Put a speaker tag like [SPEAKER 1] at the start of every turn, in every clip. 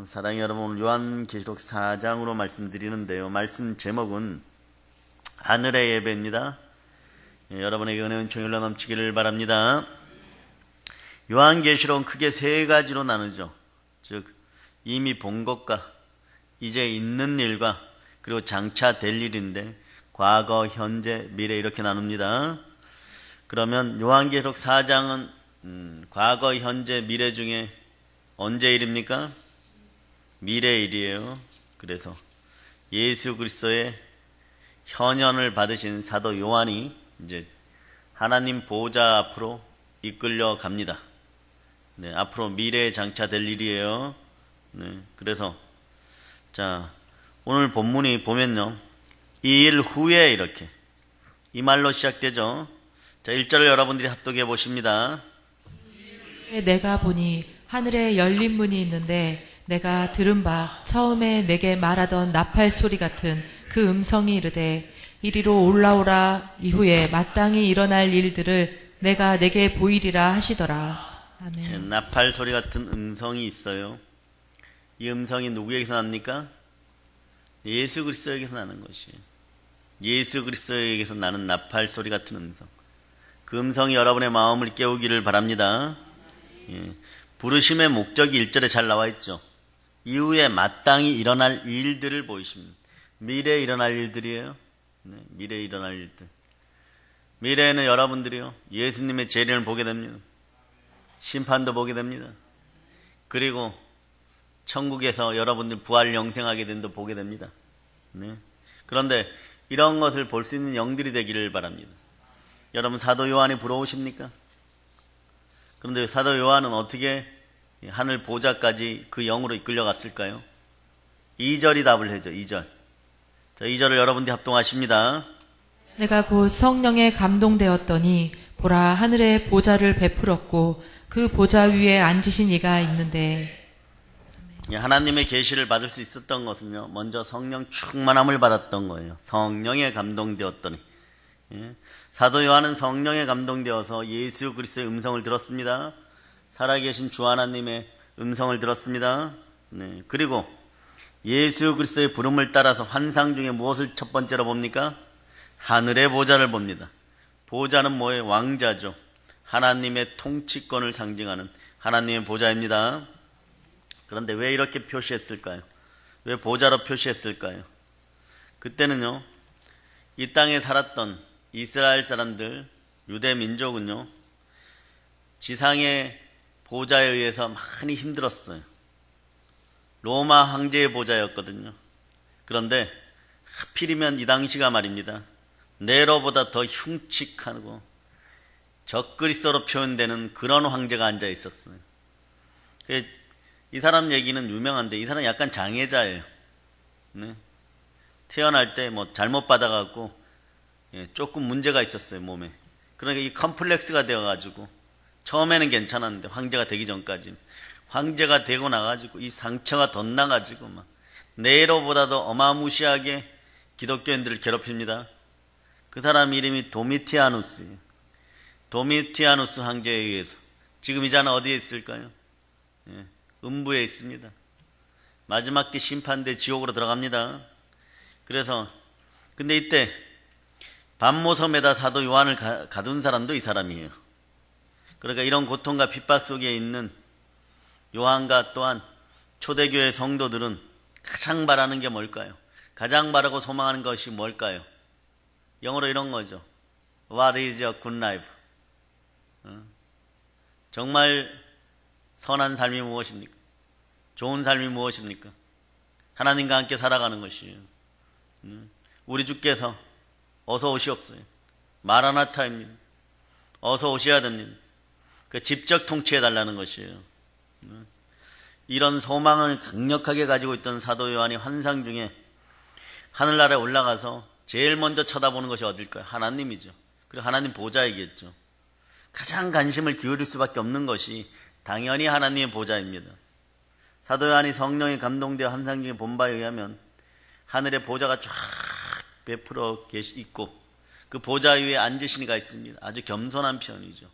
[SPEAKER 1] 사랑하는 여러분, 오늘 요한계시록 4장으로 말씀드리는데요. 말씀 제목은 하늘의 예배입니다. 여러분에게 은혜는 종일로 넘치기를 바랍니다. 요한계시록은 크게 세 가지로 나누죠. 즉 이미 본 것과 이제 있는 일과 그리고 장차 될 일인데 과거, 현재, 미래 이렇게 나눕니다. 그러면 요한계시록 4장은 과거, 현재, 미래 중에 언제 일입니까? 미래 일이에요. 그래서 예수 그리스도의 현현을 받으신 사도 요한이 이제 하나님 보좌 앞으로 이끌려 갑니다. 네, 앞으로 미래에 장차될 일이에요. 네, 그래서 자, 오늘 본문이 보면요, 이 일 후에 이렇게 이 말로 시작되죠. 자, 1절을 여러분들이 합독해 보십니다.
[SPEAKER 2] 내가 보니 하늘에 열린 문이 있는데 내가 들은 바 처음에 내게 말하던 나팔 소리 같은 그 음성이 이르되 이리로 올라오라. 이후에 마땅히 일어날 일들을 내가 내게 보이리라 하시더라. 아멘.
[SPEAKER 1] 네, 나팔 소리 같은 음성이 있어요. 이 음성이 누구에게서 납니까? 예수 그리스도에게서 나는 것이에요. 예수 그리스도에게서 나는 나팔 소리 같은 음성. 그 음성이 여러분의 마음을 깨우기를 바랍니다. 예. 부르심의 목적이 1절에 잘 나와 있죠. 이후에 마땅히 일어날 일들을 보이십니다. 미래에 일어날 일들이에요. 네, 미래에 일어날 일들. 미래에는 여러분들이요, 예수님의 재림을 보게 됩니다. 심판도 보게 됩니다. 그리고 천국에서 여러분들 부활 영생하게 된도 보게 됩니다. 네. 그런데 이런 것을 볼 수 있는 영들이 되기를 바랍니다. 여러분, 사도 요한이 부러우십니까? 그런데 사도 요한은 어떻게 하늘 보좌까지 그 영으로 이끌려갔을까요? 2절이 답을 해줘. 2절. 자, 2절을 여러분들이 합동하십니다.
[SPEAKER 2] 내가 곧 성령에 감동되었더니 보라, 하늘에 보좌를 베풀었고 그 보좌 위에 앉으신 이가 있는데.
[SPEAKER 1] 하나님의 계시를 받을 수 있었던 것은요, 먼저 성령 충만함을 받았던 거예요. 성령에 감동되었더니. 예. 사도 요한은 성령에 감동되어서 예수 그리스도의 음성을 들었습니다. 살아계신 주 하나님의 음성을 들었습니다. 네. 그리고 예수 그리스도의 부름을 따라서 환상 중에 무엇을 첫 번째로 봅니까? 하늘의 보좌를 봅니다. 보좌는 뭐예요? 왕자죠. 하나님의 통치권을 상징하는 하나님의 보좌입니다. 그런데 왜 이렇게 표시했을까요? 왜 보좌로 표시했을까요? 그때는요, 이 땅에 살았던 이스라엘 사람들, 유대 민족은요, 지상의 보좌에 의해서 많이 힘들었어요. 로마 황제의 보좌였거든요. 그런데 하필이면 이 당시가 말입니다, 네로보다 더 흉측하고 적그리스도로 표현되는 그런 황제가 앉아 있었어요. 이 사람 얘기는 유명한데 이 사람 약간 장애자예요. 네? 태어날 때 뭐 잘못 받아갖고 조금 문제가 있었어요, 몸에. 그러니까 이 컴플렉스가 되어가지고 처음에는 괜찮았는데 황제가 되기 전까지는, 황제가 되고 나가지고 이 상처가 덧나가지고 막 네로보다도 어마무시하게 기독교인들을 괴롭힙니다. 그 사람 이름이 도미티아누스예요. 도미티아누스 황제에 의해서. 지금 이 자는 어디에 있을까요? 음부에 있습니다. 마지막 때 심판대 지옥으로 들어갑니다. 그래서 근데 이때 반모섬에다 사도 요한을 가둔 사람도 이 사람이에요. 그러니까 이런 고통과 핍박 속에 있는 요한과 또한 초대교회 성도들은 가장 바라는 게 뭘까요? 가장 바라고 소망하는 것이 뭘까요? 영어로 이런 거죠. What is your good life? 정말 선한 삶이 무엇입니까? 좋은 삶이 무엇입니까? 하나님과 함께 살아가는 것이에요. 우리 주께서 어서 오시옵소요. 마라나타입니다. 어서 오셔야 됩니다. 그 직접 통치해달라는 것이에요. 이런 소망을 강력하게 가지고 있던 사도 요한이 환상 중에 하늘나라에 올라가서 제일 먼저 쳐다보는 것이 어딜까요? 하나님이죠. 그리고 하나님 보좌이겠죠. 가장 관심을 기울일 수밖에 없는 것이 당연히 하나님의 보좌입니다. 사도 요한이 성령에 감동되어 환상 중에 본 바에 의하면 하늘의 보좌가 쫙 베풀어 있고 그 보좌 위에 앉으신 이가 있습니다. 아주 겸손한 편이죠.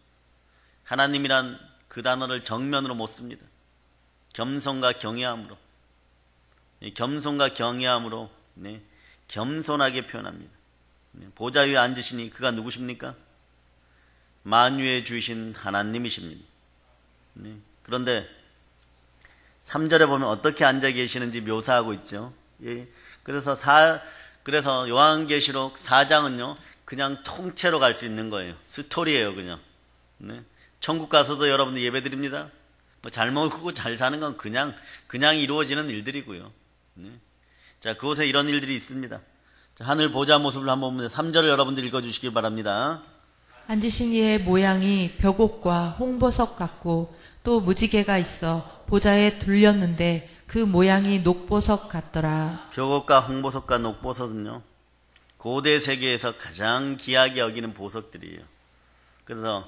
[SPEAKER 1] 하나님이란 그 단어를 정면으로 못 씁니다. 겸손과 경외함으로 겸손과 경외함으로 겸손하게 표현합니다. 보좌 위에 앉으시니 그가 누구십니까? 만유의 주이신 하나님이십니다. 그런데 3절에 보면 어떻게 앉아 계시는지 묘사하고 있죠. 그래서 요한계시록 4장은요 그냥 통째로 갈 수 있는 거예요. 스토리예요 그냥. 천국 가서도 여러분들 예배 드립니다. 뭐 잘 먹고 잘 사는 건 그냥 이루어지는 일들이고요. 자, 그곳에 이런 일들이 있습니다. 자, 하늘 보좌 모습을 한번 보면 3절을 여러분들 읽어주시길 바랍니다.
[SPEAKER 2] 앉으신 이의 모양이 벽옥과 홍보석 같고 또 무지개가 있어 보좌에 둘렸는데 그 모양이 녹보석 같더라.
[SPEAKER 1] 벽옥과 홍보석과 녹보석은요 고대 세계에서 가장 귀하게 여기는 보석들이에요. 그래서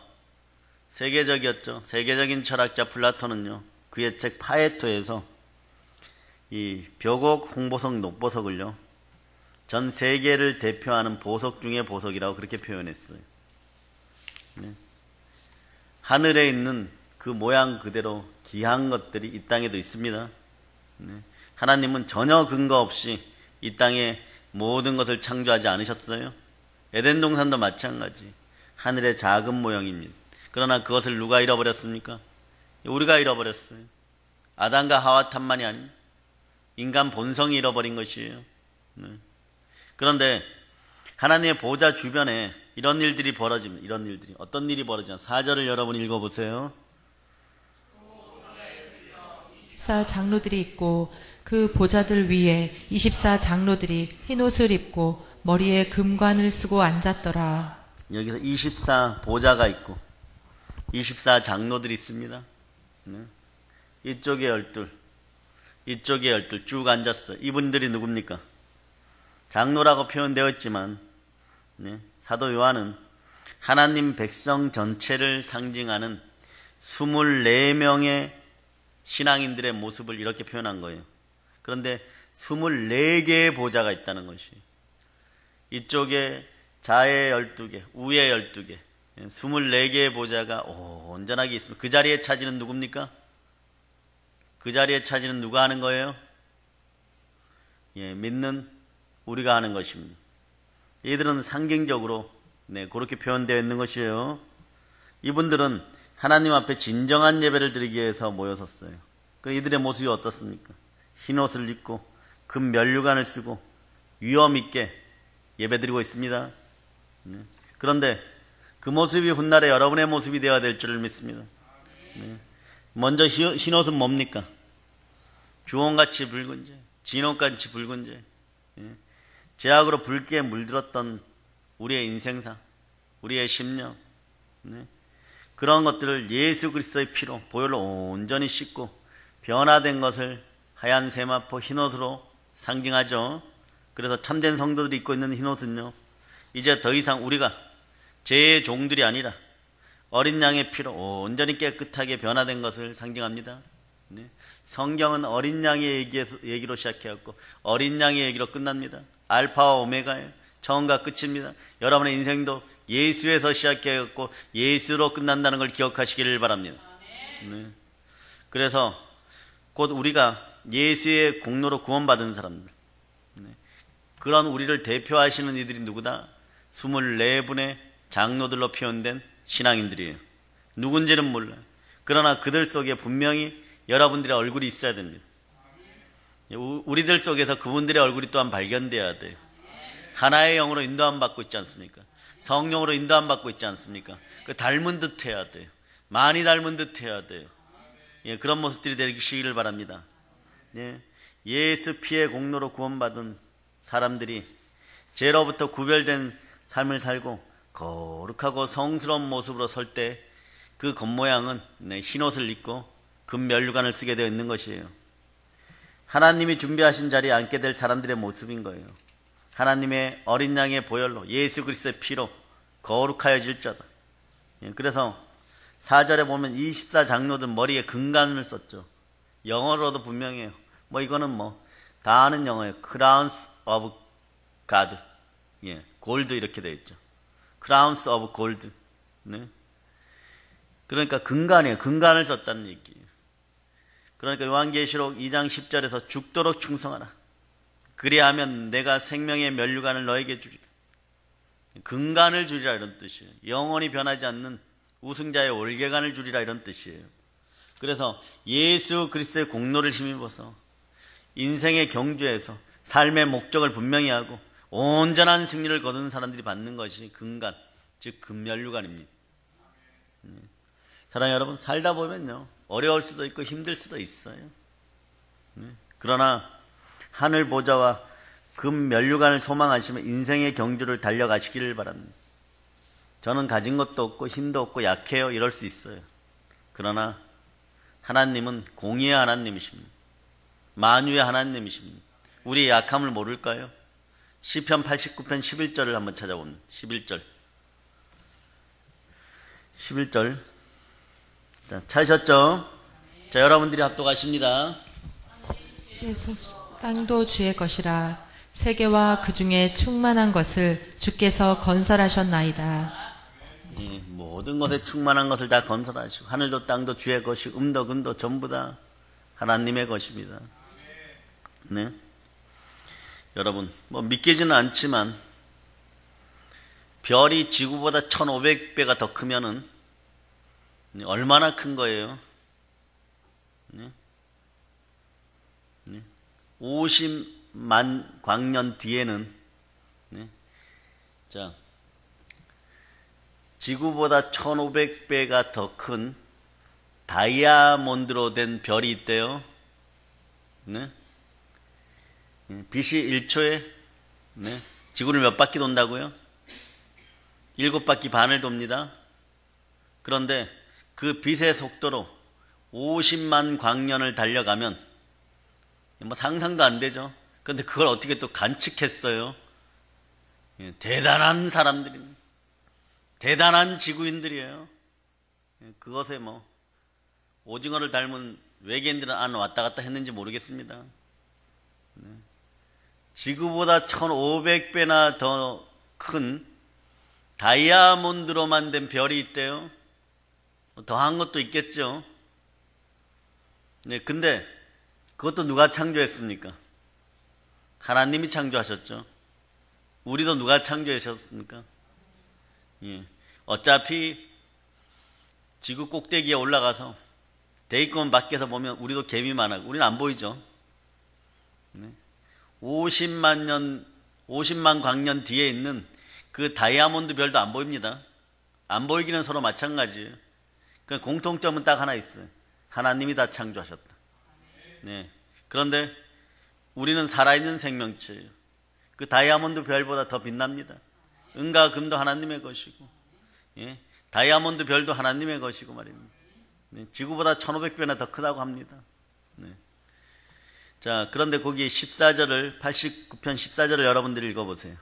[SPEAKER 1] 세계적이었죠. 세계적인 철학자 플라톤은요 그의 책 파에토에서 이 벽옥, 홍보석, 녹보석을요 전 세계를 대표하는 보석 중의 보석이라고 그렇게 표현했어요. 하늘에 있는 그 모양 그대로 귀한 것들이 이 땅에도 있습니다. 하나님은 전혀 근거 없이 이 땅에 모든 것을 창조하지 않으셨어요. 에덴 동산도 마찬가지 하늘의 작은 모형입니다. 그러나 그것을 누가 잃어버렸습니까? 우리가 잃어버렸어요. 아담과 하와 탓만이 아닙니다. 인간 본성이 잃어버린 것이에요. 그런데 하나님의 보좌 주변에 이런 일들이 벌어집니다. 이런 일들이. 어떤 일이 벌어지냐. 4절을 여러분 읽어보세요.
[SPEAKER 2] 24장로들이 있고 그 보좌들 위에 24장로들이 흰옷을 입고 머리에 금관을 쓰고 앉았더라.
[SPEAKER 1] 여기서 24 보좌가 있고 24장로들이 있습니다. 이쪽에 12, 이쪽에 12 쭉 앉았어요. 이분들이 누굽니까? 장로라고 표현되어 있지만 사도 요한은 하나님 백성 전체를 상징하는 24명의 신앙인들의 모습을 이렇게 표현한 거예요. 그런데 24개의 보좌가 있다는 것이 이쪽에 좌에 12개, 우에 12개, 24개의 보좌가 온전하게 있습니다. 그 자리에 차지는 누굽니까? 그 자리에 차지는 누가 하는 거예요? 믿는 우리가 하는 것입니다. 이들은 상징적으로 그렇게 표현되어 있는 것이에요. 이분들은 하나님 앞에 진정한 예배를 드리기 위해서 모여섰어요. 이들의 모습이 어떻습니까? 흰옷을 입고 금 면류관을 쓰고 위엄 있게 예배드리고 있습니다. 그런데 그 모습이 훗날에 여러분의 모습이 되어야 될 줄을 믿습니다. 먼저 흰옷은 뭡니까? 주홍같이 붉은 재, 진홍같이 붉은 재, 죄악으로 붉게 물들었던 우리의 인생사, 우리의 심령, 그런 것들을 예수 그리스도의 피로 보혈로 온전히 씻고 변화된 것을 하얀 세마포 흰옷으로 상징하죠. 그래서 참된 성도들이 입고 있는 흰옷은요 이제 더 이상 우리가 죄의 종들이 아니라 어린 양의 피로 온전히 깨끗하게 변화된 것을 상징합니다. 성경은 어린 양의 얘기로 시작해왔고 어린 양의 얘기로 끝납니다. 알파와 오메가예요. 처음과 끝입니다. 여러분의 인생도 예수에서 시작해왔고 예수로 끝난다는 걸 기억하시기를 바랍니다. 그래서 곧 우리가 예수의 공로로 구원받은 사람들, 그런 우리를 대표하시는 이들이 누구다? 24분의 장로들로 표현된 신앙인들이에요. 누군지는 몰라요. 그러나 그들 속에 분명히 여러분들의 얼굴이 있어야 됩니다. 우리들 속에서 그분들의 얼굴이 또한 발견돼야 돼요. 하나의 영으로 인도함 받고 있지 않습니까? 성령으로 인도함 받고 있지 않습니까? 그 닮은 듯 해야 돼요. 많이 닮은 듯 해야 돼요. 그런 모습들이 되시기를 바랍니다. 예수 피의 공로로 구원받은 사람들이 죄로부터 구별된 삶을 살고 거룩하고 성스러운 모습으로 설 때 그 겉모양은 흰옷을 입고 금면류관을 쓰게 되어 있는 것이에요. 하나님이 준비하신 자리에 앉게 될 사람들의 모습인 거예요. 하나님의 어린 양의 보혈로 예수 그리스도의 피로 거룩하여질 자다. 그래서 4절에 보면 24장로들 머리에 금관을 썼죠. 영어로도 분명해요. 이거는 다 아는 영어예요. Crowns of God. 골드 이렇게 되어 있죠. Crowns of Gold. 그러니까 금관이에요. 금관을 썼다는 얘기예요. 그러니까 요한계시록 2장 10절에서 죽도록 충성하라. 그리하면 내가 생명의 면류관을 너에게 주리라. 근간을 주리라 이런 뜻이에요. 영원히 변하지 않는 우승자의 올개관을 주리라 이런 뜻이에요. 그래서 예수 그리스도의 공로를 힘입어서 인생의 경주에서 삶의 목적을 분명히 하고 온전한 승리를 거둔 사람들이 받는 것이 근간, 즉 근면류관입니다. 사랑하는 여러분, 살다 보면요 어려울 수도 있고 힘들 수도 있어요. 그러나 하늘 보좌와 근면류관을 소망하시면 인생의 경주를 달려가시기를 바랍니다. 저는 가진 것도 없고 힘도 없고 약해요 이럴 수 있어요. 그러나 하나님은 공의의 하나님이십니다. 만유의 하나님이십니다. 우리의 약함을 모를까요? 시편 89편 11절을 한번 찾아봅니다. 11절. 자, 찾으셨죠? 자, 여러분들이 합독하십니다.
[SPEAKER 2] 땅도 주의 것이라 세계와 그 중에 충만한 것을 주께서 건설하셨나이다.
[SPEAKER 1] 예, 모든 것에 충만한 것을 다 건설하시고 하늘도 땅도 주의 것이고 음도 금도 전부 다 하나님의 것입니다. 네. 여러분 믿기지는 않지만 별이 지구보다 1500배가 더 크면은 얼마나 큰 거예요? 네? 50만 광년 뒤에는 자 지구보다 1500배가 더 큰 다이아몬드로 된 별이 있대요. 네? 빛이 1초에 지구를 몇 바퀴 돈다고요? 7바퀴 반을 돕니다. 그런데 그 빛의 속도로 50만 광년을 달려가면 상상도 안 되죠. 그런데 그걸 어떻게 또 관측했어요? 대단한 사람들입니다. 대단한 지구인들이에요. 그것에 오징어를 닮은 외계인들은 안 왔다 갔다 했는지 모르겠습니다. 지구보다 1500배나 더 큰 다이아몬드로 만든 별이 있대요. 더한 것도 있겠죠. 근데 그것도 누가 창조했습니까? 하나님이 창조하셨죠. 우리도 누가 창조하셨습니까? 예. 어차피 지구 꼭대기에 올라가서 대기권 밖에서 보면 우리도 개미만 하고 우리는 안 보이죠. 50만 광년 뒤에 있는 그 다이아몬드 별도 안 보입니다. 안 보이기는 서로 마찬가지예요. 그 공통점은 딱 하나 있어요. 하나님이 다 창조하셨다. 네. 그런데 우리는 살아있는 생명체예요. 그 다이아몬드 별보다 더 빛납니다. 은과 금도 하나님의 것이고, 예? 다이아몬드 별도 하나님의 것이고 말입니다. 네. 지구보다 1500배나 더 크다고 합니다. 네. 자, 그런데 거기 14절을 89편 14절을 여러분들이 읽어보세요.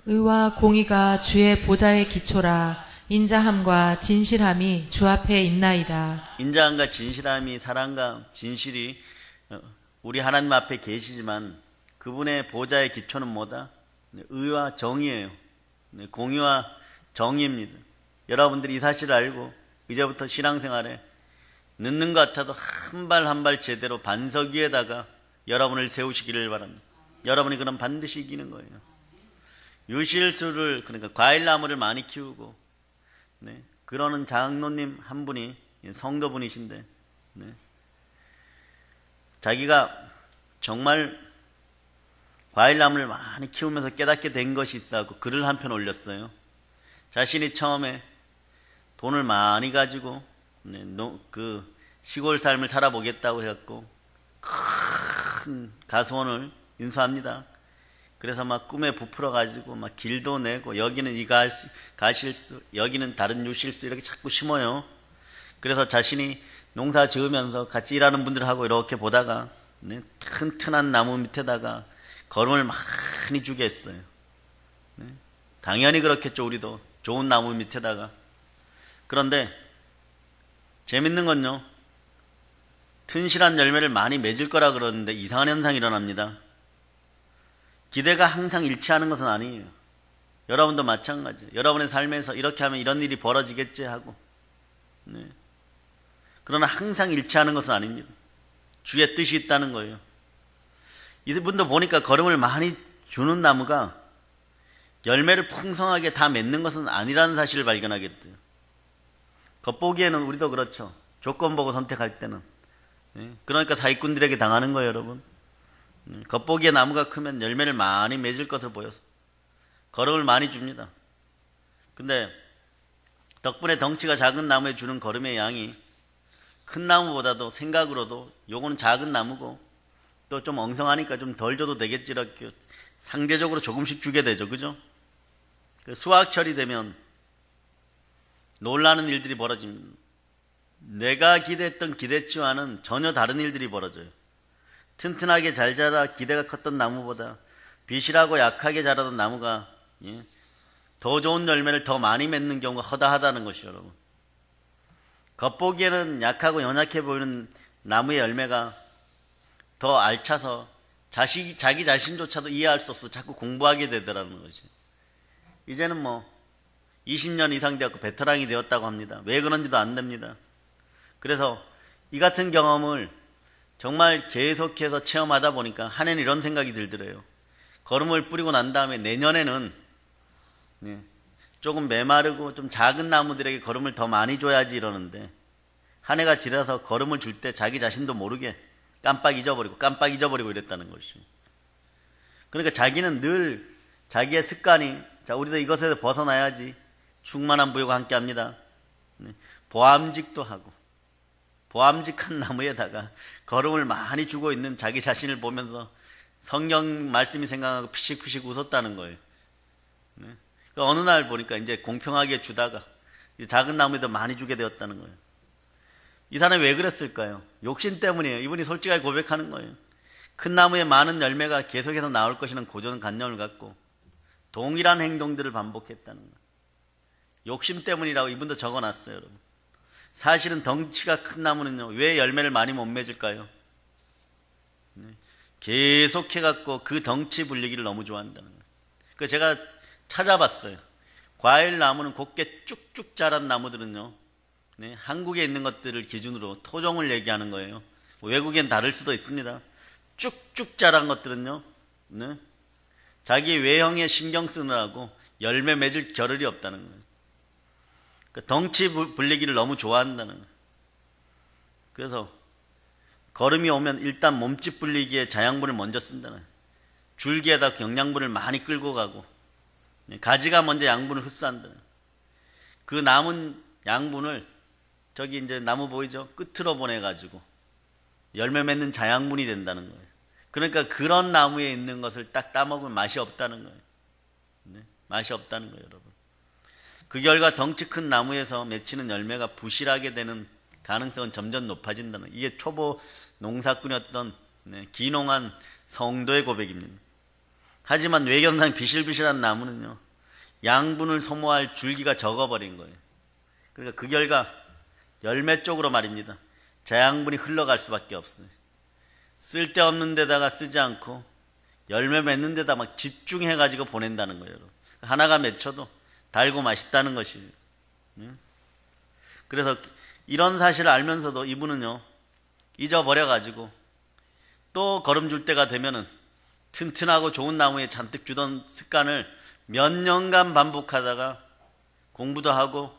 [SPEAKER 2] 의와 공의가 주의 보좌의 기초라. 인자함과 진실함이 주 앞에 있나이다.
[SPEAKER 1] 인자함과 진실함이, 사랑과 진실이 우리 하나님 앞에 계시지만 그분의 보좌의 기초는 뭐다? 의와 정의예요. 공의와 정의입니다. 여러분들이 이 사실을 알고 이제부터 신앙생활에 늦는 것 같아도 한 발 한 발 제대로 반석 위에다가 여러분을 세우시기를 바랍니다. 여러분이 그럼 반드시 이기는 거예요. 유실수를, 그러니까 과일나무를 많이 키우고, 네, 그러는 장로님 한 분이 성도분이신데, 네, 자기가 정말 과일나무를 많이 키우면서 깨닫게 된 것이 있어서 글을 한 편 올렸어요. 자신이 처음에 돈을 많이 가지고 그 시골 삶을 살아보겠다고 해갖고 큰 가수원을 인수합니다. 그래서 막 꿈에 부풀어 가지고 막 길도 내고 여기는 이 가실수, 여기는 다른 유실수 이렇게 자꾸 심어요. 그래서 자신이 농사 지으면서 같이 일하는 분들하고 이렇게 보다가 튼튼한 나무 밑에다가 거름을 많이 주게 했어요. 당연히 그렇겠죠. 우리도 좋은 나무 밑에다가. 그런데 재밌는 건요, 튼실한 열매를 많이 맺을 거라 그러는데 이상한 현상이 일어납니다. 기대가 항상 일치하는 것은 아니에요. 여러분도 마찬가지예요. 여러분의 삶에서 이렇게 하면 이런 일이 벌어지겠지 하고, 네, 그러나 항상 일치하는 것은 아닙니다. 주의 뜻이 있다는 거예요. 이분도 보니까 거름을 많이 주는 나무가 열매를 풍성하게 다 맺는 것은 아니라는 사실을 발견하겠대요. 겉보기에는 우리도 그렇죠. 조건 보고 선택할 때는. 그러니까 사기꾼들에게 당하는 거예요, 여러분. 겉보기에 나무가 크면 열매를 많이 맺을 것을 보여서 거름을 많이 줍니다. 근데 덕분에 덩치가 작은 나무에 주는 거름의 양이 큰 나무보다도 생각으로도 요거는 작은 나무고 또 좀 엉성하니까 좀 덜 줘도 되겠지 이렇게 상대적으로 조금씩 주게 되죠. 그죠? 수확철이 되면 놀라는 일들이 벌어집니다. 내가 기대했던 기대치와는 전혀 다른 일들이 벌어져요. 튼튼하게 잘 자라 기대가 컸던 나무보다 비실하고 약하게 자라던 나무가 더 좋은 열매를 더 많이 맺는 경우가 허다하다는 것이요, 여러분. 겉보기에는 약하고 연약해 보이는 나무의 열매가 더 알차서 자기 자신조차도 이해할 수 없어 자꾸 공부하게 되더라는 거죠. 이제는 20년 이상 되었고 베테랑이 되었다고 합니다. 왜 그런지도 안 됩니다. 그래서 이 같은 경험을 정말 계속해서 체험하다 보니까 한 해는 이런 생각이 들더래요. 거름을 뿌리고 난 다음에 내년에는 조금 메마르고 좀 작은 나무들에게 거름을 더 많이 줘야지 이러는데 한 해가 지나서 거름을 줄 때 자기 자신도 모르게 깜빡 잊어버리고 이랬다는 것이죠. 그러니까 자기는 늘 자기의 습관이 우리도 이것에서 벗어나야지 충만한 부유가 함께합니다. 보암직도 하고 보암직한 나무에다가 거름을 많이 주고 있는 자기 자신을 보면서 성경 말씀이 생각나고 피식피식 웃었다는 거예요. 그러니까 어느 날 보니까 이제 공평하게 주다가 작은 나무에도 많이 주게 되었다는 거예요. 이 사람이 왜 그랬을까요? 욕심 때문이에요. 이분이 솔직하게 고백하는 거예요. 큰 나무에 많은 열매가 계속해서 나올 것이라는 고정관념을 갖고 동일한 행동들을 반복했다는 거예요. 욕심 때문이라고 이분도 적어놨어요, 여러분. 사실은 덩치가 큰 나무는요, 왜 열매를 많이 못 맺을까요? 계속해갖고 그 덩치 불리기를 너무 좋아한다는 거예요. 그래서 제가 찾아봤어요. 과일 나무는 곱게 쭉쭉 자란 나무들은요, 한국에 있는 것들을 기준으로 토종을 얘기하는 거예요. 외국엔 다를 수도 있습니다. 쭉쭉 자란 것들은요, 자기 외형에 신경 쓰느라고 열매 맺을 겨를이 없다는 거예요. 그러니까 덩치 불리기를 너무 좋아한다는 거예요. 그래서 거름이 오면 일단 몸집 불리기에 자양분을 먼저 쓴다는 거예요. 줄기에다 영양분을 많이 끌고 가고 가지가 먼저 양분을 흡수한다는 거예요. 그 남은 양분을 저기 이제 나무 보이죠? 끝으로 보내가지고 열매 맺는 자양분이 된다는 거예요. 그러니까 그런 나무에 있는 것을 딱 따먹으면 맛이 없다는 거예요. 맛이 없다는 거예요, 여러분. 그 결과 덩치 큰 나무에서 맺히는 열매가 부실하게 되는 가능성은 점점 높아진다는 거예요. 이게 초보 농사꾼이었던 기농한 성도의 고백입니다. 하지만 외견상 비실비실한 나무는요, 양분을 소모할 줄기가 적어버린 거예요. 그러니까 그 결과 열매 쪽으로 말입니다. 자양분이 흘러갈 수밖에 없어요. 쓸데없는 데다가 쓰지 않고 열매 맺는 데다 막 집중해가지고 보낸다는 거예요. 하나가 맺혀도 달고 맛있다는 것이에요. 그래서 이런 사실을 알면서도 이분은요, 잊어버려가지고 또 거름 줄 때가 되면은 튼튼하고 좋은 나무에 잔뜩 주던 습관을 몇 년간 반복하다가 공부도 하고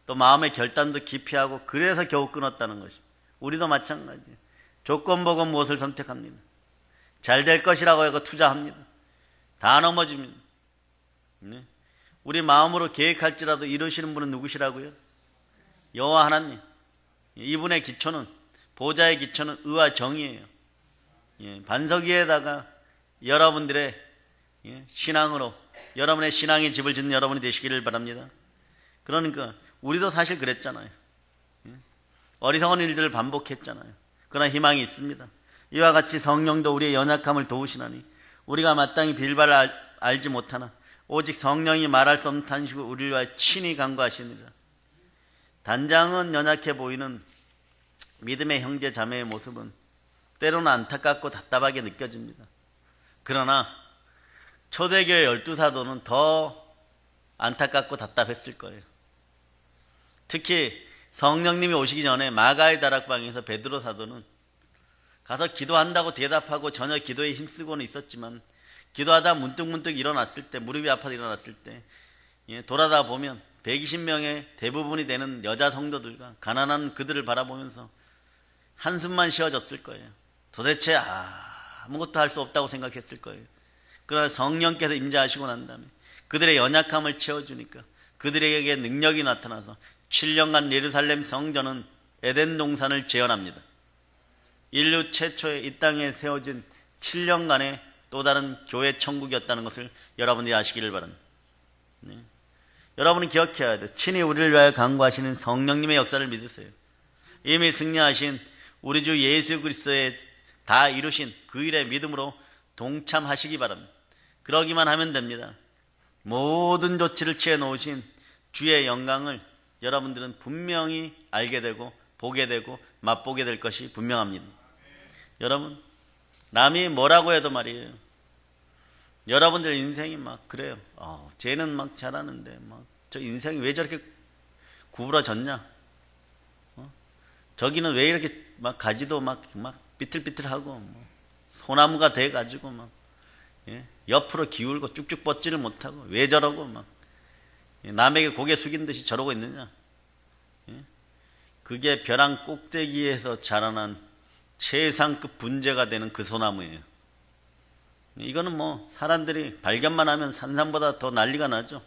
[SPEAKER 1] 또 마음의 결단도 깊이 하고 그래서 겨우 끊었다는 것입니다. 우리도 마찬가지예요. 조건 보고 무엇을 선택합니다. 잘 될 것이라고 하고 투자합니다. 다 넘어집니다. 우리 마음으로 계획할지라도 이루시는 분은 누구시라고요? 여호와 하나님. 이분의 기초는, 보좌의 기초는 의와 정의예요. 반석 위에다가 여러분들의 신앙으로 여러분의 신앙의 집을 짓는 여러분이 되시기를 바랍니다. 그러니까 우리도 사실 그랬잖아요. 어리석은 일들을 반복했잖아요. 그러나 희망이 있습니다. 이와 같이 성령도 우리의 연약함을 도우시나니 우리가 마땅히 빌바를 알지 못하나 오직 성령이 말할 수 없는 탄식으로 우리를 위하여 친히 간구하시니라. 단장은 연약해 보이는 믿음의 형제 자매의 모습은 때로는 안타깝고 답답하게 느껴집니다. 그러나 초대교회 12사도는 더 안타깝고 답답했을 거예요. 특히 성령님이 오시기 전에 마가의 다락방에서 베드로 사도는 가서 기도한다고 대답하고 전혀 기도에 힘쓰고는 있었지만 기도하다 문득문득 일어났을 때, 무릎이 아파서 일어났을 때 돌아다 보면 120명의 대부분이 되는 여자 성도들과 가난한 그들을 바라보면서 한숨만 쉬어졌을 거예요. 도대체 아무것도 할 수 없다고 생각했을 거예요. 그러나 성령께서 임재하시고 난 다음에 그들의 연약함을 채워주니까 그들에게 능력이 나타나서 7년간 예루살렘 성전은 에덴 동산을 재현합니다. 인류 최초의 이 땅에 세워진 7년간의 또 다른 교회 천국이었다는 것을 여러분들이 아시기를 바랍니다. 네. 여러분은 기억해야 돼요. 친히 우리를 위하여 간구하시는 성령님의 역사를 믿으세요. 이미 승리하신 우리 주 예수 그리스도의 다 이루신 그 일의 믿음으로 동참하시기 바랍니다. 그러기만 하면 됩니다. 모든 조치를 취해 놓으신 주의 영광을 여러분들은 분명히 알게 되고 보게 되고 맛보게 될 것이 분명합니다. 여러분, 남이 뭐라고 해도 말이에요. 여러분들 인생이 막 그래요. 쟤는 막 잘하는데 막 저 인생이 왜 저렇게 구부러졌냐? 저기는 왜 이렇게 막 가지도 막 삐뚤삐뚤하고 소나무가 돼 가지고 막 옆으로 기울고 쭉쭉 뻗지를 못하고 왜 저러고 막 남에게 고개 숙인 듯이 저러고 있느냐? 그게 벼랑 꼭대기에서 자라난 최상급 분재가 되는 그 소나무예요. 이거는 뭐 사람들이 발견만 하면 산삼보다 더 난리가 나죠.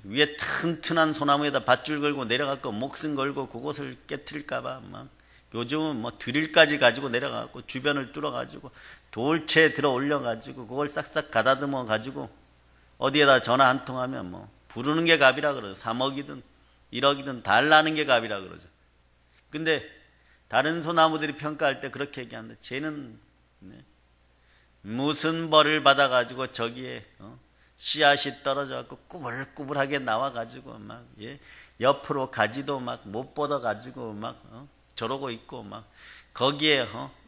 [SPEAKER 1] 위에 튼튼한 소나무에다 밧줄 걸고 내려가고 목숨 걸고 그곳을 깨트릴까봐 막 요즘은 뭐 드릴까지 가지고 내려가고 주변을 뚫어가지고 돌체 들어 올려가지고 그걸 싹싹 가다듬어 가지고 어디에다 전화 한 통 하면 뭐 부르는 게 값이라 그러죠. 3억이든 1억이든 달라는 게 값이라 그러죠. 근데 다른 소나무들이 평가할 때 그렇게 얘기하는데 쟤는 무슨 벌을 받아가지고 저기에 씨앗이 떨어져갖고 꾸불꾸불하게 나와가지고 막 옆으로 가지도 막 못 뻗어가지고 막 저러고 있고 막 거기에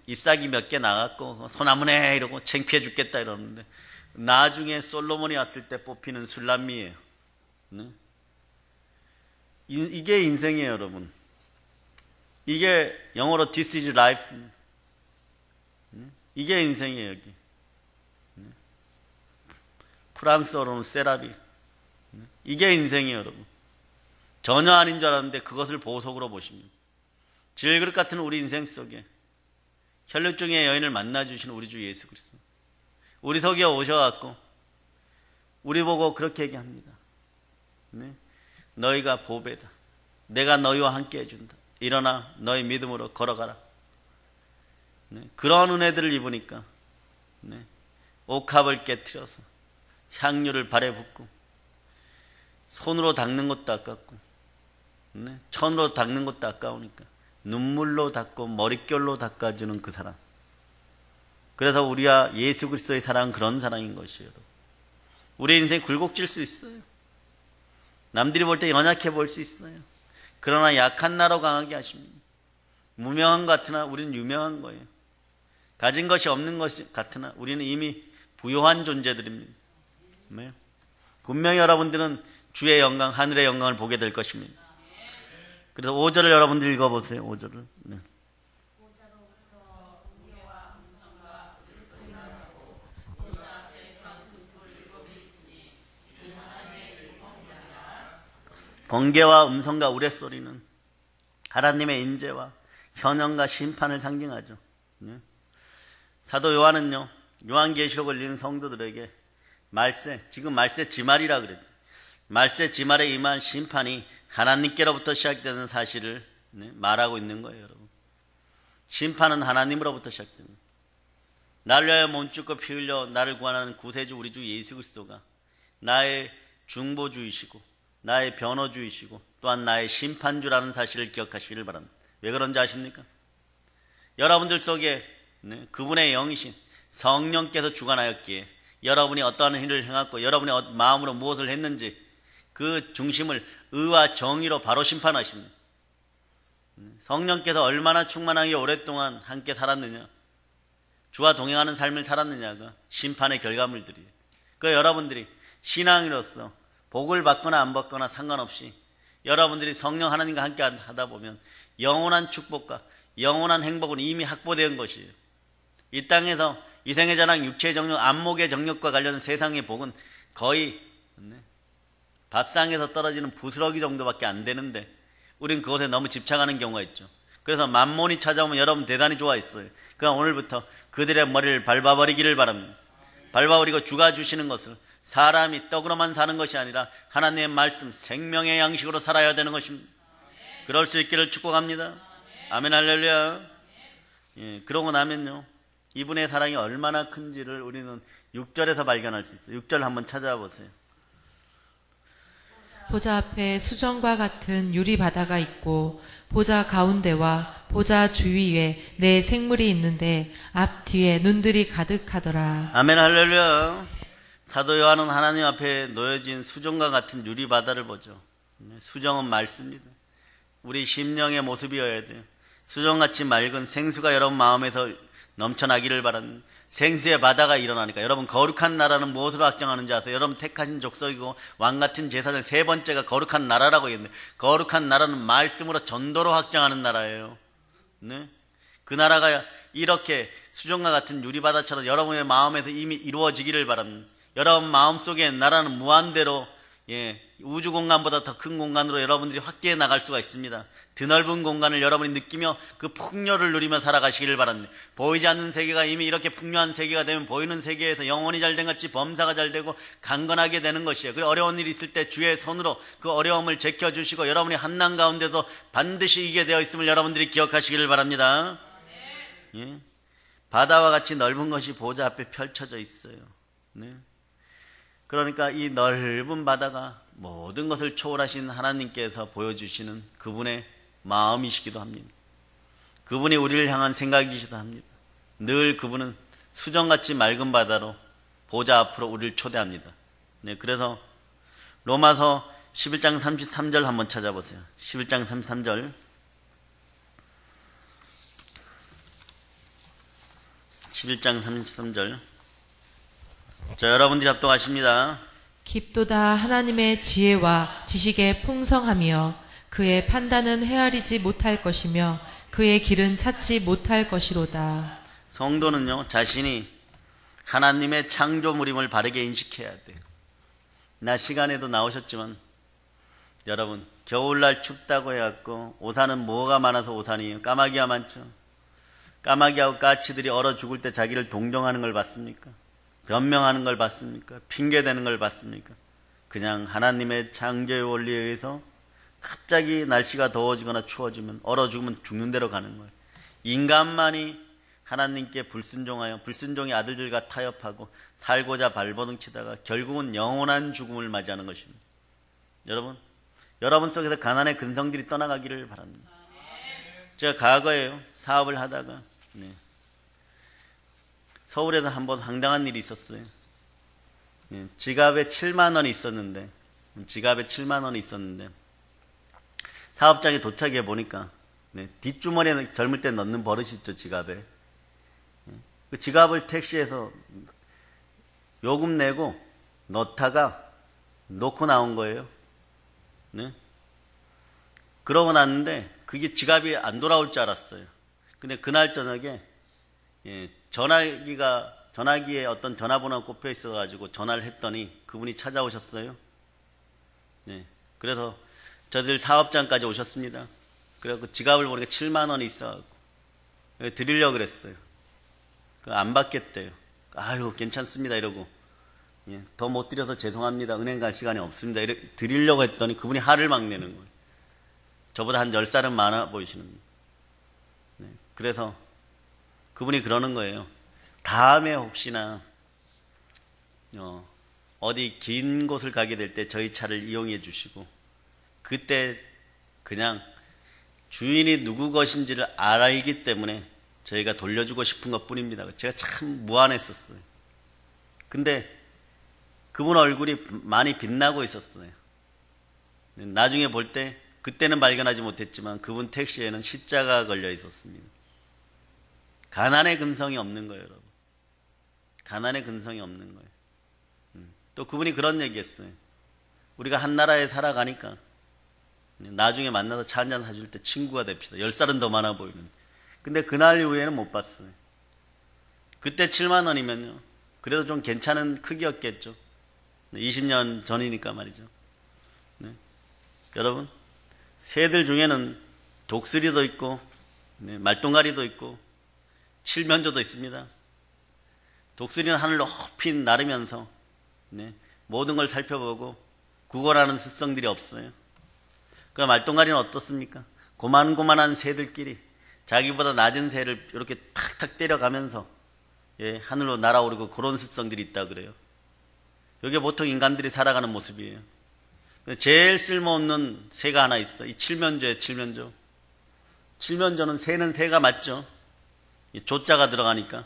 [SPEAKER 1] 잎사귀 몇 개 나갔고 소나무네 이러고 창피해 죽겠다 이러는데 나중에 솔로몬이 왔을 때 뽑히는 술람미예요. 이게 인생이에요, 여러분. 이게 영어로 This is life. 이게 인생이에요, 여기. 프랑스어로는 세라비. 이게 인생이에요, 여러분. 전혀 아닌 줄 알았는데 그것을 보석으로 보십니다. 질그릇 같은 우리 인생 속에 혈육중의 여인을 만나주시는 우리 주 예수 그리스도. 우리 속에 오셔갖고 우리 보고 그렇게 얘기합니다. 너희가 보배다. 내가 너희와 함께 해준다. 일어나 너희 믿음으로 걸어가라. 그런 은혜들을 입으니까 옥합을 깨트려서 향유를 발에 붓고 손으로 닦는 것도 아깝고 천으로 닦는 것도 아까우니까 눈물로 닦고 머릿결로 닦아주는 그 사랑. 그래서 우리와 예수 그리스도의 사랑은 그런 사랑인 것이에요. 우리 인생이 굴곡질 수 있어요. 남들이 볼 때 연약해 보일 수 있어요. 그러나 약한 나로 강하게 하십니다. 무명한 것 같으나 우리는 유명한 거예요. 가진 것이 없는 것 같으나 우리는 이미 부요한 존재들입니다. 분명히 여러분들은 주의 영광, 하늘의 영광을 보게 될 것입니다. 그래서 5절을 여러분들 읽어보세요. 5절을. 번개와 음성과 우레소리는 하나님의 인재와 현현과 심판을 상징하죠. 사도 요한은요, 요한계시록을 읽은 성도들에게 지금 말세 지말이라 그랬죠. 말세 지말에 임할 심판이 하나님께로부터 시작되는 사실을 말하고 있는 거예요, 여러분. 심판은 하나님으로부터 시작됩니다. 나를 위하여 몸죽고 피 흘려 나를 구원하는 구세주 우리 주 예수 그리스도가 나의 중보주이시고 나의 변호주이시고 또한 나의 심판주라는 사실을 기억하시기를 바랍니다. 왜 그런지 아십니까? 여러분들 속에 그분의 영이신 성령께서 주관하였기에 여러분이 어떠한 일을 행했고 여러분의 마음으로 무엇을 했는지 그 중심을 의와 정의로 바로 심판하십니다. 성령께서 얼마나 충만하게 오랫동안 함께 살았느냐, 주와 동행하는 삶을 살았느냐가 심판의 결과물들이에요. 그러니까 여러분들이 신앙인으로서 복을 받거나 안 받거나 상관없이 여러분들이 성령 하나님과 함께 하다 보면 영원한 축복과 영원한 행복은 이미 확보된 것이에요. 이 땅에서 이생의 자랑, 육체의 정욕, 안목의 정욕과 관련된 세상의 복은 거의 밥상에서 떨어지는 부스러기 정도밖에 안 되는데 우린 그것에 너무 집착하는 경우가 있죠. 그래서 만몬이 찾아오면 여러분 대단히 좋아했어요. 그럼 오늘부터 그들의 머리를 밟아버리기를 바랍니다. 밟아버리고 주가 주시는 것을 사람이 떡으로만 사는 것이 아니라 하나님의 말씀, 생명의 양식으로 살아야 되는 것입니다. 그럴 수 있기를 축복합니다. 아멘 할렐루야. 예, 그러고 나면요, 이분의 사랑이 얼마나 큰지를 우리는 6절에서 발견할 수 있어요. 6절 한번 찾아와 보세요.
[SPEAKER 2] 보좌 앞에 수정과 같은 유리 바다가 있고 보좌 가운데와 보좌 주위에 내 생물이 있는데 앞 뒤에 눈들이 가득하더라.
[SPEAKER 1] 아멘 할렐루야. 사도 요한은 하나님 앞에 놓여진 수정과 같은 유리 바다를 보죠. 수정은 말씀입니다. 우리 심령의 모습이어야 돼요. 수정같이 맑은 생수가 여러분 마음에서 넘쳐나기를 바랍니다. 생수의 바다가 일어나니까 여러분 거룩한 나라는 무엇으로 확정하는지 아세요? 여러분 택하신 족속이고 왕같은 제사장 세 번째가 거룩한 나라라고 했는데 거룩한 나라는 말씀으로 전도로 확정하는 나라예요. 네? 그 나라가 이렇게 수정과 같은 유리바다처럼 여러분의 마음에서 이미 이루어지기를 바랍니다. 여러분 마음속에 나라는 무한대로 우주 공간보다 더 큰 공간으로 여러분들이 확대해 나갈 수가 있습니다. 드넓은 공간을 여러분이 느끼며 그 풍요를 누리며 살아가시기를 바랍니다. 보이지 않는 세계가 이미 이렇게 풍요한 세계가 되면 보이는 세계에서 영혼이 잘된 같이 범사가 잘되고 강건하게 되는 것이에요. 그리고 어려운 일이 있을 때 주의 손으로 그 어려움을 제껴주시고 여러분이 한난 가운데서 반드시 이기게 되어 있음을 여러분들이 기억하시기를 바랍니다. 예? 바다와 같이 넓은 것이 보좌 앞에 펼쳐져 있어요. 네? 그러니까 이 넓은 바다가 모든 것을 초월하신 하나님께서 보여주시는 그분의 마음이시기도 합니다. 그분이 우리를 향한 생각이시기도 합니다. 늘 그분은 수정같이 맑은 바다로 보좌 앞으로 우리를 초대합니다. 네, 그래서 로마서 11장 33절 한번 찾아보세요. 11장 33절. 11장 33절. 자, 여러분들이 합동하십니다.
[SPEAKER 2] 깊도다 하나님의 지혜와 지식의 풍성하며 그의 판단은 헤아리지 못할 것이며 그의 길은 찾지 못할 것이로다.
[SPEAKER 1] 성도는요, 자신이 하나님의 창조물임을 바르게 인식해야 돼요. 낮 시간에도 나오셨지만 여러분, 겨울날 춥다고 해갖고 오산은 뭐가 많아서 오산이에요? 까마귀가 많죠. 까마귀하고 까치들이 얼어 죽을 때 자기를 동정하는 걸 봤습니까? 변명하는 걸 봤습니까? 핑계대는 걸 봤습니까? 그냥 하나님의 창조의 원리에 의해서 갑자기 날씨가 더워지거나 추워지면 얼어 죽으면 죽는 대로 가는 거예요. 인간만이 하나님께 불순종하여 불순종의 아들들과 타협하고 살고자 발버둥치다가 결국은 영원한 죽음을 맞이하는 것입니다. 여러분 속에서 가난의 근성들이 떠나가기를 바랍니다. 제가 과거에 사업을 하다가 서울에서 한번 황당한 일이 있었어요. 지갑에 7만 원이 있었는데 사업장에 도착해 보니까 뒷주머니에 젊을 때 넣는 버릇이 있죠. 지갑에. 그 지갑을 택시에서 요금 내고 넣다가 놓고 나온 거예요. 네? 그러고 났는데 그게 지갑이 안 돌아올 줄 알았어요. 근데 그날 저녁에 전화기에 어떤 전화번호가 꼽혀 있어가지고 전화를 했더니 그분이 찾아오셨어요. 네. 그래서 저들 사업장까지 오셨습니다. 그래서 지갑을 보니까 7만 원이 있어갖고 드리려고 그랬어요. 안 받겠대요. 아유, 괜찮습니다. 이러고. 더 못 드려서 죄송합니다. 은행 갈 시간이 없습니다. 이렇게 드리려고 했더니 그분이 화를 막 내는 거예요. 저보다 한 10살은 많아 보이시는 거예요. 네. 그래서 그분이 그러는 거예요. 다음에 혹시나 어디 긴 곳을 가게 될 때 저희 차를 이용해 주시고 그때 그냥 주인이 누구 것인지를 알기 때문에 저희가 돌려주고 싶은 것뿐입니다. 제가 참 무안했었어요. 근데 그분 얼굴이 많이 빛나고 있었어요. 나중에 볼 때 그때는 발견하지 못했지만 그분 택시에는 십자가가 걸려 있었습니다. 가난의 근성이 없는 거예요, 여러분. 가난의 근성이 없는 거예요. 또 그분이 그런 얘기 했어요. 우리가 한 나라에 살아가니까 나중에 만나서 차 한잔 사줄 때 친구가 됩시다. 10살은 더 많아 보이는. 근데 그날 이후에는 못 봤어요. 그때 7만 원이면요. 그래도 좀 괜찮은 크기였겠죠. 20년 전이니까 말이죠. 네. 여러분, 새들 중에는 독수리도 있고, 네, 말똥가리도 있고, 칠면조도 있습니다. 독수리는 하늘 높이 나르면서, 네, 모든 걸 살펴보고 구걸하는 습성들이 없어요. 그 말똥가리는 어떻습니까? 고만고만한 새들끼리 자기보다 낮은 새를 이렇게 탁탁 때려가면서 예, 하늘로 날아오르고 그런 습성들이 있다 그래요. 이게 보통 인간들이 살아가는 모습이에요. 제일 쓸모없는 새가 하나 있어. 이 칠면조예요, 칠면조. 칠면조는 새는 새가 맞죠? 조자가 들어가니까.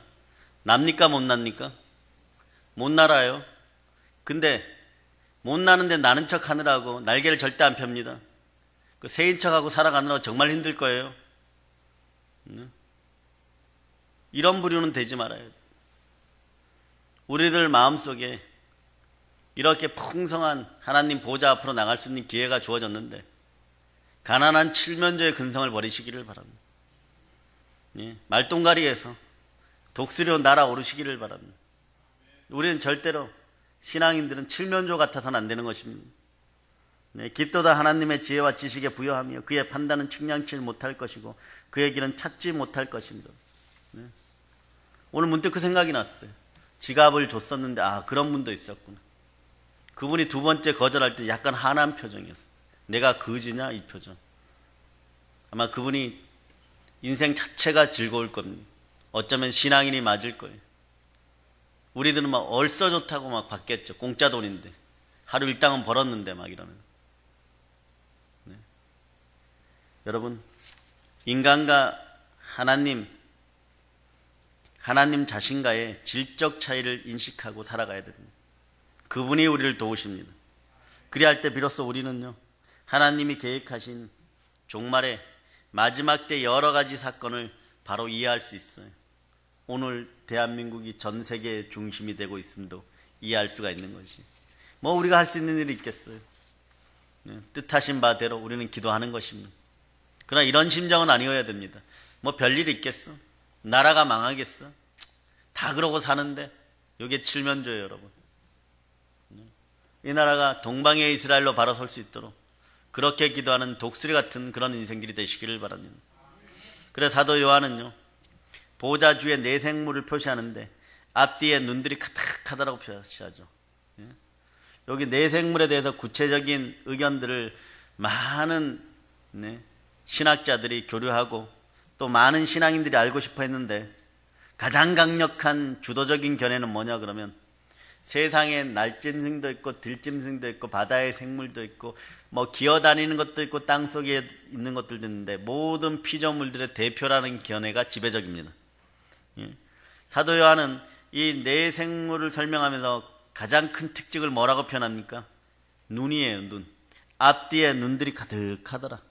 [SPEAKER 1] 납니까, 못 납니까? 못 날아요. 근데 못 나는데 나는 척 하느라고 날개를 절대 안 펴니다. 그 새인 척하고 살아가느라고 정말 힘들 거예요. 이런 부류는 되지 말아요. 우리들 마음속에 이렇게 풍성한 하나님 보좌 앞으로 나갈 수 있는 기회가 주어졌는데 가난한 칠면조의 근성을 버리시기를 바랍니다. 예, 말똥가리에서 독수리로 날아오르시기를 바랍니다. 우리는 절대로 신앙인들은 칠면조 같아서는 안 되는 것입니다. 네, 깊도다 하나님의 지혜와 지식에 부여하며 그의 판단은 측량치 못할 것이고 그의 길은 찾지 못할 것입니다. 네. 오늘 문득 그 생각이 났어요. 지갑을 줬었는데 그런 분도 있었구나. 그분이 두 번째 거절할 때 약간 한한 표정이었어요. 내가 거지냐 이 표정. 아마 그분이 인생 자체가 즐거울 겁니다. 어쩌면 신앙인이 맞을 거예요. 우리들은 막 얼싸 좋다고 막 받겠죠. 공짜 돈인데 하루 일당은 벌었는데 막 이러면. 네. 여러분, 인간과 하나님 자신과의 질적 차이를 인식하고 살아가야 됩니다. 그분이 우리를 도우십니다. 그리할 때 비로소 우리는요, 하나님이 계획하신 종말의 마지막 때 여러 가지 사건을 바로 이해할 수 있어요. 오늘 대한민국이 전 세계의 중심이 되고 있음도 이해할 수가 있는 것이. 뭐 우리가 할 수 있는 일이 있겠어요. 네, 뜻하신 바대로 우리는 기도하는 것입니다. 그러나 이런 심정은 아니어야 됩니다. 뭐 별일이 있겠어? 나라가 망하겠어? 다 그러고 사는데 이게 칠면조예요, 여러분. 이 나라가 동방의 이스라엘로 바로 설 수 있도록 그렇게 기도하는 독수리 같은 그런 인생들이 되시기를 바랍니다. 그래서 사도 요한은요, 보좌 주의 네 생물을 표시하는데 앞뒤에 눈들이 카탁하다라고 표시하죠. 여기 네 생물에 대해서 구체적인 의견들을 많은 신학자들이 교류하고 또 많은 신앙인들이 알고 싶어 했는데 가장 강력한 주도적인 견해는 뭐냐 그러면 세상에 날짐승도 있고 들짐승도 있고 바다의 생물도 있고 뭐 기어다니는 것도 있고 땅속에 있는 것들도 있는데 모든 피조물들의 대표라는 견해가 지배적입니다. 사도 요한은 이 네 생물을 설명하면서 가장 큰 특징을 뭐라고 표현합니까? 눈이에요, 눈. 앞뒤에 눈들이 가득하더라.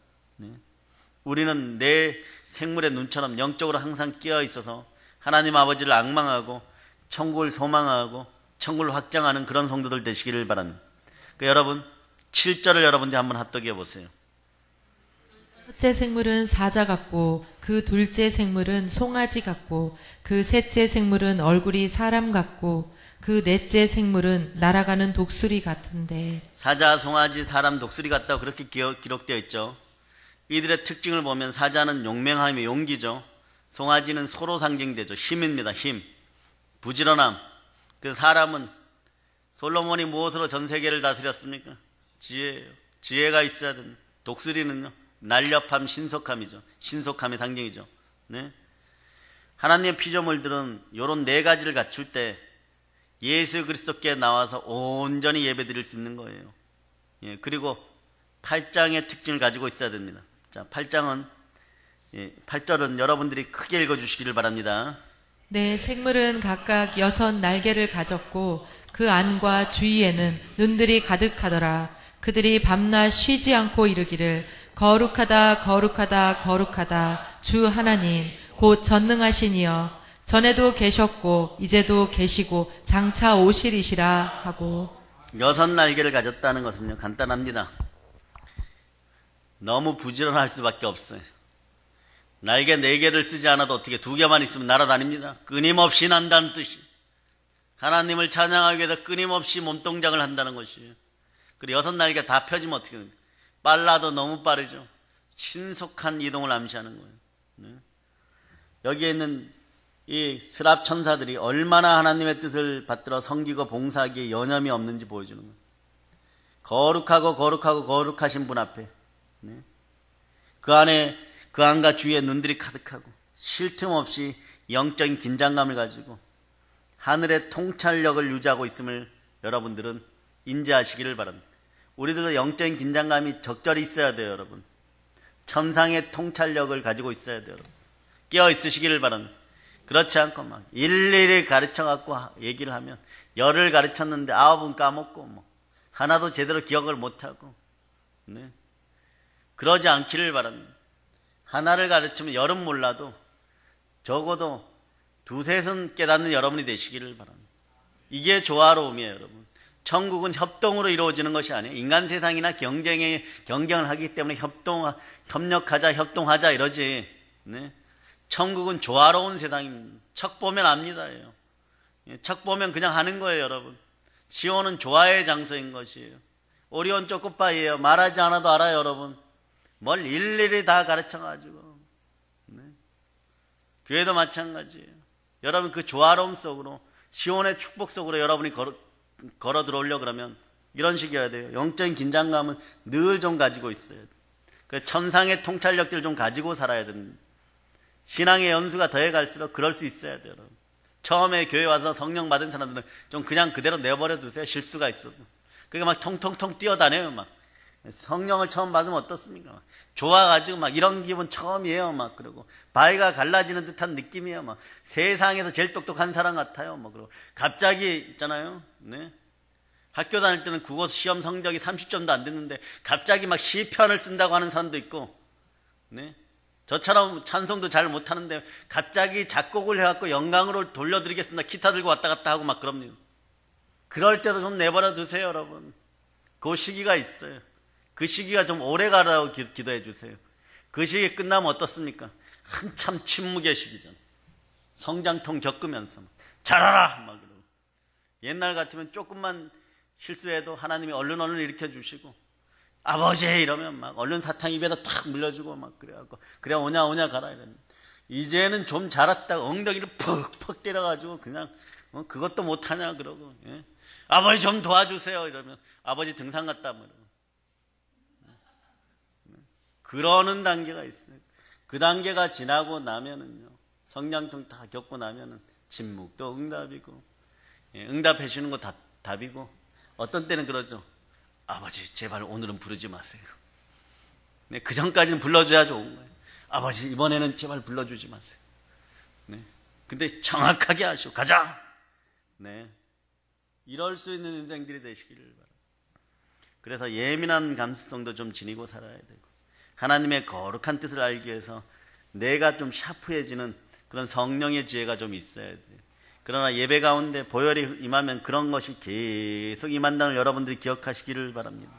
[SPEAKER 1] 우리는 네 생물의 눈처럼 영적으로 항상 끼어 있어서 하나님 아버지를 앙망하고 천국을 소망하고 천국을 확장하는 그런 성도들 되시기를 바랍니다. 그러니까 여러분 7절을 여러분들이 한번 합독해 보세요.
[SPEAKER 2] 첫째 생물은 사자 같고 그 둘째 생물은 송아지 같고 그 셋째 생물은 얼굴이 사람 같고 그 넷째 생물은 날아가는 독수리 같은데. 사자,
[SPEAKER 1] 송아지, 사람, 독수리 같다고 그렇게 기록되어 있죠. 이들의 특징을 보면 사자는 용맹함의 용기죠. 송아지는 소로 상징되죠. 힘입니다. 힘, 부지런함. 그 사람은 솔로몬이 무엇으로 전 세계를 다스렸습니까? 지혜예요. 지혜가 있어야 됩니다. 독수리는요, 날렵함, 신속함이죠. 신속함의 상징이죠. 네? 하나님의 피조물들은 이런 네 가지를 갖출 때 예수 그리스도께 나와서 온전히 예배드릴 수 있는 거예요. 예, 그리고 8장의 특징을 가지고 있어야 됩니다. 자, 8장은 8절은 여러분들이 크게 읽어주시기를 바랍니다.
[SPEAKER 2] 네 생물은 각각 6 날개를 가졌고 그 안과 주위에는 눈들이 가득하더라. 그들이 밤낮 쉬지 않고 이르기를 거룩하다 거룩하다 거룩하다 주 하나님 곧 전능하신 이여 전에도 계셨고 이제도 계시고 장차 오시리시라 하고.
[SPEAKER 1] 6 날개를 가졌다는 것은요 간단합니다. 너무 부지런할 수밖에 없어요. 날개 4개를 쓰지 않아도 어떻게 2개만 있으면 날아다닙니다. 끊임없이 난다는 뜻이. 하나님을 찬양하기 위해서 끊임없이 몸동작을 한다는 것이에요. 그리고 6날개 다 펴지면 어떻게 됩니까? 빨라도 너무 빠르죠. 신속한 이동을 암시하는 거예요. 네. 여기에 있는 이 스랍 천사들이 얼마나 하나님의 뜻을 받들어 섬기고 봉사하기에 여념이 없는지 보여주는 거예요. 거룩하신 분 앞에, 네. 그 안에 그 안과 주위에 눈들이 가득하고 쉴 틈 없이 영적인 긴장감을 가지고 하늘의 통찰력을 유지하고 있음을 여러분들은 인지하시기를 바랍니다. 우리들도 영적인 긴장감이 적절히 있어야 돼요, 여러분. 천상의 통찰력을 가지고 있어야 돼요, 여러분. 깨어 있으시기를 바랍니다. 그렇지 않고 막 일일이 가르쳐갖고 얘기를 하면 10을 가르쳤는데 9은 까먹고 뭐 하나도 제대로 기억을 못하고, 네. 그러지 않기를 바랍니다. 하나를 가르치면 10은 몰라도 적어도 2-3은 깨닫는 여러분이 되시기를 바랍니다. 이게 조화로움이에요, 여러분. 천국은 협동으로 이루어지는 것이 아니에요. 인간 세상이나 경쟁을 하기 때문에 협동하자 이러지. 네. 천국은 조화로운 세상입니다. 척 보면 압니다. 척 보면 그냥 하는 거예요, 여러분. 시온은 조화의 장소인 것이에요. 오리온 쪼꼬빠이에요. 말하지 않아도 알아요, 여러분. 뭘 일일이 다 가르쳐가지고. 네. 교회도 마찬가지예요. 여러분 그 조화로움 속으로, 시온의 축복 속으로 여러분이 걸어 들어오려고 그러면 이런 식이어야 돼요. 영적인 긴장감은 늘 좀 가지고 있어야 돼요. 그 천상의 통찰력들을 좀 가지고 살아야 됩니다. 신앙의 연수가 더해갈수록 그럴 수 있어야 돼요, 여러분. 처음에 교회 와서 성령 받은 사람들은 좀 그냥 그대로 내버려 두세요. 실수가 있어도. 그게 막 통통통 뛰어다녀요, 막. 성령을 처음 받으면 어떻습니까? 좋아가지고 막 이런 기분 처음이에요, 막. 그러고 바위가 갈라지는 듯한 느낌이에요, 막. 세상에서 제일 똑똑한 사람 같아요, 뭐. 그리고 갑자기 있잖아요, 네. 학교 다닐 때는 국어 시험 성적이 30점도 안 됐는데 갑자기 막 시편을 쓴다고 하는 사람도 있고, 네. 저처럼 찬송도 잘 못하는데 갑자기 작곡을 해갖고 영광으로 돌려드리겠습니다. 기타 들고 왔다 갔다 하고 막 그럽니다. 그럴 때도 좀 내버려 두세요, 여러분. 그 시기가 있어요. 그 시기가 좀 오래 가라고 기도해 주세요. 그 시기 끝나면 어떻습니까? 한참 침묵의 시기잖아요. 성장통 겪으면서 잘하라 막 이러고. 옛날 같으면 조금만 실수해도 하나님이 얼른 일으켜 주시고, 아버지 이러면 막 얼른 사탕 입에다 탁 물려주고 막 그래갖고 그래 오냐 가라 이러면, 이제는 좀 자랐다고 엉덩이를 퍽퍽 때려가지고 그냥 그것도 못하냐 그러고, 예? 아버지 좀 도와주세요 이러면 아버지 등산 갔다 뭐 이러고. 그러는 단계가 있어요. 그 단계가 지나고 나면은요, 성장통 다 겪고 나면은 침묵도 응답이고, 예, 응답해 주는 거 답이고, 어떤 때는 그러죠. 아버지 제발 오늘은 부르지 마세요. 네, 그 전까지는 불러줘야 좋은 거예요. 아버지 이번에는 제발 불러주지 마세요. 네, 근데 정확하게 하시오. 가자. 네, 이럴 수 있는 인생들이 되시기를 바랍니다. 그래서 예민한 감수성도 좀 지니고 살아야 되고, 하나님의 거룩한 뜻을 알기 위해서 내가 좀 샤프해지는 그런 성령의 지혜가 좀 있어야 돼요. 그러나 예배 가운데 보혈이 임하면 그런 것이 계속 임한다는 여러분들이 기억하시기를 바랍니다.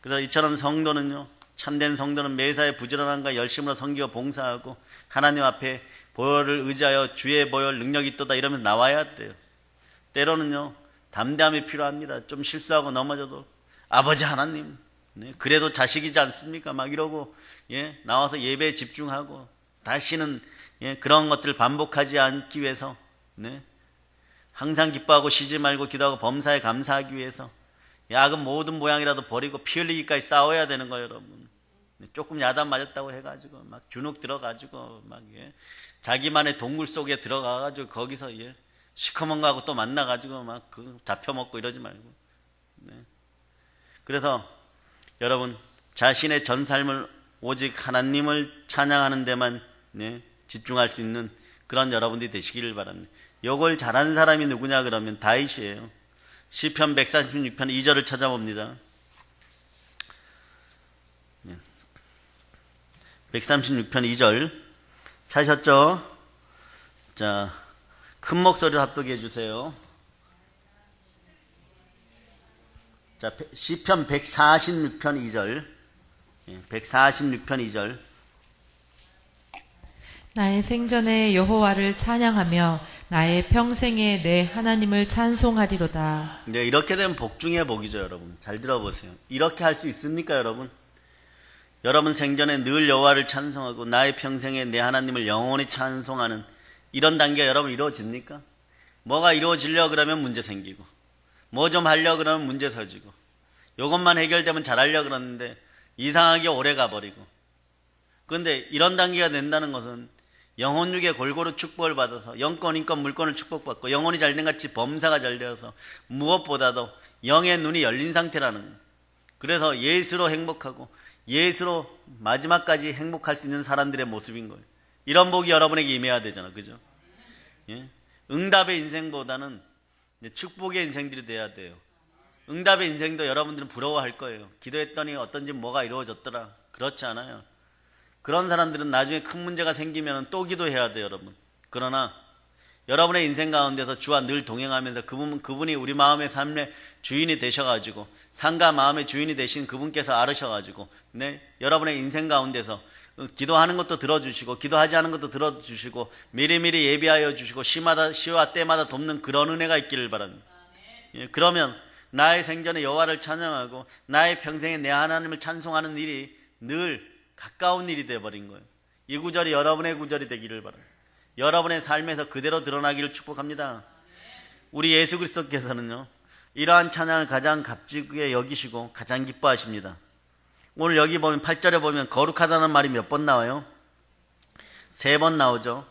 [SPEAKER 1] 그래서 이처럼 성도는요, 참된 성도는 매사에 부지런함과 열심으로 섬기고 봉사하고 하나님 앞에 보혈을 의지하여 주의 보혈 능력이 있도다 이러면서 나와야 돼요. 때로는요 담대함이 필요합니다. 좀 실수하고 넘어져도 아버지 하나님, 네, 그래도 자식이지 않습니까? 막 이러고, 예, 나와서 예배에 집중하고 다시는, 예, 그런 것들을 반복하지 않기 위해서, 네, 항상 기뻐하고 쉬지 말고 기도하고 범사에 감사하기 위해서 야금 모든 모양이라도 버리고 피 흘리기까지 싸워야 되는 거예요, 여러분. 조금 야단 맞았다고 해가지고 막 주눅 들어가지고 막, 예, 자기만의 동굴 속에 들어가가지고 거기서, 예, 시커먼 거하고 또 만나가지고 막 그 잡혀먹고 이러지 말고, 네. 그래서 여러분 자신의 전 삶을 오직 하나님을 찬양하는 데만, 네, 집중할 수 있는 그런 여러분들이 되시기를 바랍니다. 이걸 잘하는 사람이 누구냐 그러면 다윗이에요. 시편 146편 2절을 찾아봅니다. 136편 2절 찾으셨죠? 자, 큰 목소리로 합독해 주세요. 자, 시편 146편 2절 146편 2절.
[SPEAKER 2] 나의 생전에 여호와를 찬양하며 나의 평생에 내 하나님을 찬송하리로다.
[SPEAKER 1] 네, 이렇게 되면 복 중에 복이죠, 여러분. 잘 들어보세요. 이렇게 할 수 있습니까, 여러분? 여러분 생전에 늘 여호와를 찬송하고 나의 평생에 내 하나님을 영원히 찬송하는 이런 단계가 여러분 이루어집니까? 뭐가 이루어지려고 그러면 문제 생기고, 뭐 좀 하려고 그러면 문제 서지고, 이것만 해결되면 잘하려고 그러는데 이상하게 오래 가버리고. 그런데 이런 단계가 된다는 것은 영혼육의 골고루 축복을 받아서 영권, 인권, 물권을 축복받고 영혼이 잘된 같이 범사가 잘 되어서 무엇보다도 영의 눈이 열린 상태라는 거예요. 그래서 예수로 행복하고 예수로 마지막까지 행복할 수 있는 사람들의 모습인 거예요. 이런 복이 여러분에게 임해야 되잖아, 그죠? 예? 응답의 인생보다는 축복의 인생들이 돼야 돼요. 응답의 인생도 여러분들은 부러워할 거예요. 기도했더니 어떤지 뭐가 이루어졌더라. 그렇지 않아요. 그런 사람들은 나중에 큰 문제가 생기면 또 기도해야 돼요, 여러분. 그러나 여러분의 인생 가운데서 주와 늘 동행하면서 그분이 우리 마음의 삶의 주인이 되셔가지고 삶과 마음의 주인이 되신 그분께서 알으셔가지고 여러분의 인생 가운데서 기도하는 것도 들어주시고 기도하지 않은 것도 들어주시고 미리미리 예비하여 주시고 시와 때마다 돕는 그런 은혜가 있기를 바랍니다. 그러면 나의 생전에 여호와를 찬양하고 나의 평생에 내 하나님을 찬송하는 일이 늘 가까운 일이 되어버린 거예요. 이 구절이 여러분의 구절이 되기를 바랍니다. 여러분의 삶에서 그대로 드러나기를 축복합니다. 우리 예수 그리스도께서는요, 이러한 찬양을 가장 값지게 여기시고 가장 기뻐하십니다. 오늘 여기 보면 8절에 보면 거룩하다는 말이 몇 번 나와요? 3번 나오죠.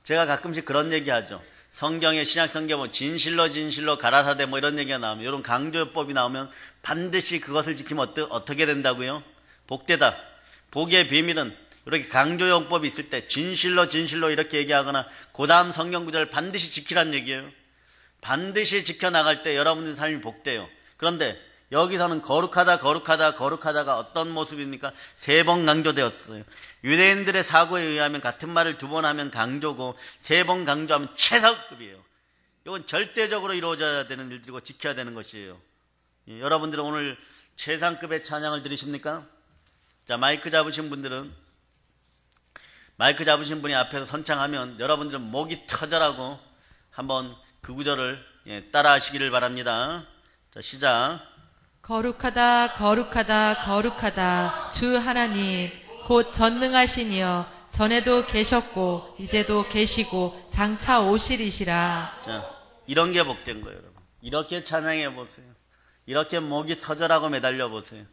[SPEAKER 1] 제가 가끔씩 그런 얘기하죠. 성경에 신약성경 뭐 진실로 가라사대 뭐 이런 얘기가 나오면, 이런 강조법이 나오면 반드시 그것을 지키면 어떻게 된다고요? 복되다. 복의 비밀은 이렇게 강조용법이 있을 때 진실로 이렇게 얘기하거나 그 다음 성경 구절을 반드시 지키란 얘기예요. 반드시 지켜나갈 때 여러분의 삶이 복돼요. 그런데 여기서는 거룩하다가 어떤 모습입니까? 3번 강조되었어요. 유대인들의 사고에 의하면 같은 말을 2번 하면 강조고 3번 강조하면 최상급이에요. 이건 절대적으로 이루어져야 되는 일들이고 지켜야 되는 것이에요. 여러분들은 오늘 최상급의 찬양을 들으십니까? 자, 마이크 잡으신 분이 앞에서 선창하면 여러분들은 목이 터져라고 한번 그 구절을 따라 하시기를 바랍니다. 자, 시작.
[SPEAKER 2] 거룩하다 주 하나님 곧 전능하시니여 전에도 계셨고 이제도 계시고 장차 오시리시라.
[SPEAKER 1] 자, 이런 게 복된 거예요, 여러분. 이렇게 찬양해 보세요. 이렇게 목이 터져라고 매달려 보세요.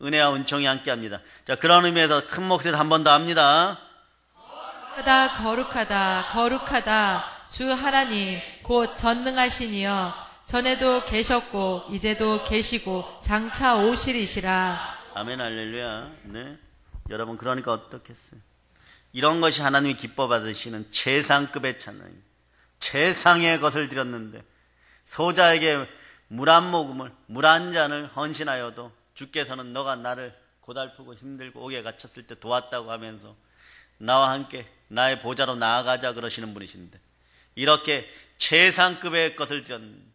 [SPEAKER 1] 은혜와 은총이 함께합니다. 자, 그런 의미에서 큰 목소리를 한 번 더 합니다.
[SPEAKER 2] 거룩하다 주 하나님 곧 전능하시니여 전에도 계셨고 이제도 계시고 장차 오시리시라.
[SPEAKER 1] 아멘, 할렐루야. 네, 여러분, 그러니까 어떻겠어요? 이런 것이 하나님이 기뻐 받으시는 최상급의 찬양입니다. 최상의 것을 드렸는데 소자에게 물 한 모금을, 물 한 잔을 헌신하여도 주께서는 너가 나를 고달프고 힘들고 옥에 갇혔을 때 도왔다고 하면서 나와 함께 나의 보좌로 나아가자 그러시는 분이신데, 이렇게 최상급의 것을 드렸는데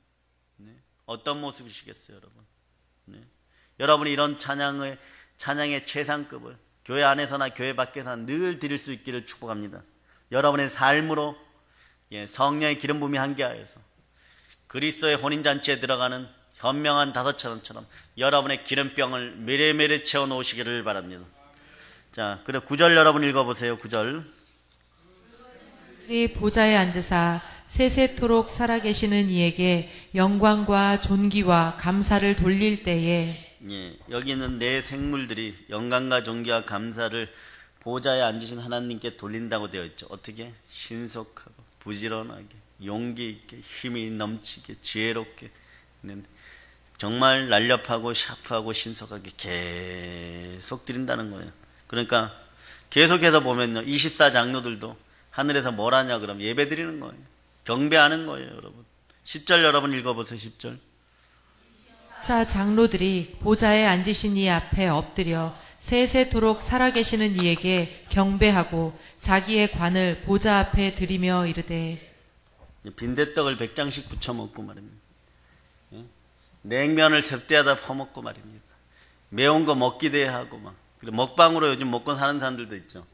[SPEAKER 1] 어떤 모습이시겠어요, 여러분? 여러분이 이런 찬양의 최상급을 교회 안에서나 교회 밖에서 늘 드릴 수 있기를 축복합니다. 여러분의 삶으로 성령의 기름 부음이 함께하여서 그리스도의 혼인잔치에 들어가는 현명한 5천원처럼 여러분의 기름병을 매일매일 채워놓으시기를 바랍니다. 자, 그래 9절 여러분 읽어보세요. 9절.
[SPEAKER 2] 이 보좌에 앉으사 세세토록 살아계시는 이에게 영광과 존귀와 감사를 돌릴 때에,
[SPEAKER 1] 여기 있는 네 생물들이 영광과 존귀와 감사를 보좌에 앉으신 하나님께 돌린다고 되어 있죠. 어떻게? 신속하고 부지런하게 용기 있게 힘이 넘치게 지혜롭게, 정말 날렵하고 샤프하고 신속하게 계속 드린다는 거예요. 그러니까 계속해서 보면요, 24장로들도 하늘에서 뭘 하냐 그러면 예배 드리는 거예요. 경배하는 거예요, 여러분. 10절 여러분 읽어보세요. 10절.
[SPEAKER 2] 장로들이 보좌에 앉으신 이 앞에 엎드려 세세토록 살아계시는 이에게 경배하고 자기의 관을 보좌 앞에 드리며 이르되,
[SPEAKER 1] 빈대떡을 100장씩 부쳐 먹고 말입니다. 냉면을 세수대하다 퍼먹고 말입니다. 매운 거 먹기도 하고 막 그리고 먹방으로 요즘 먹고 사는 사람들도 있죠.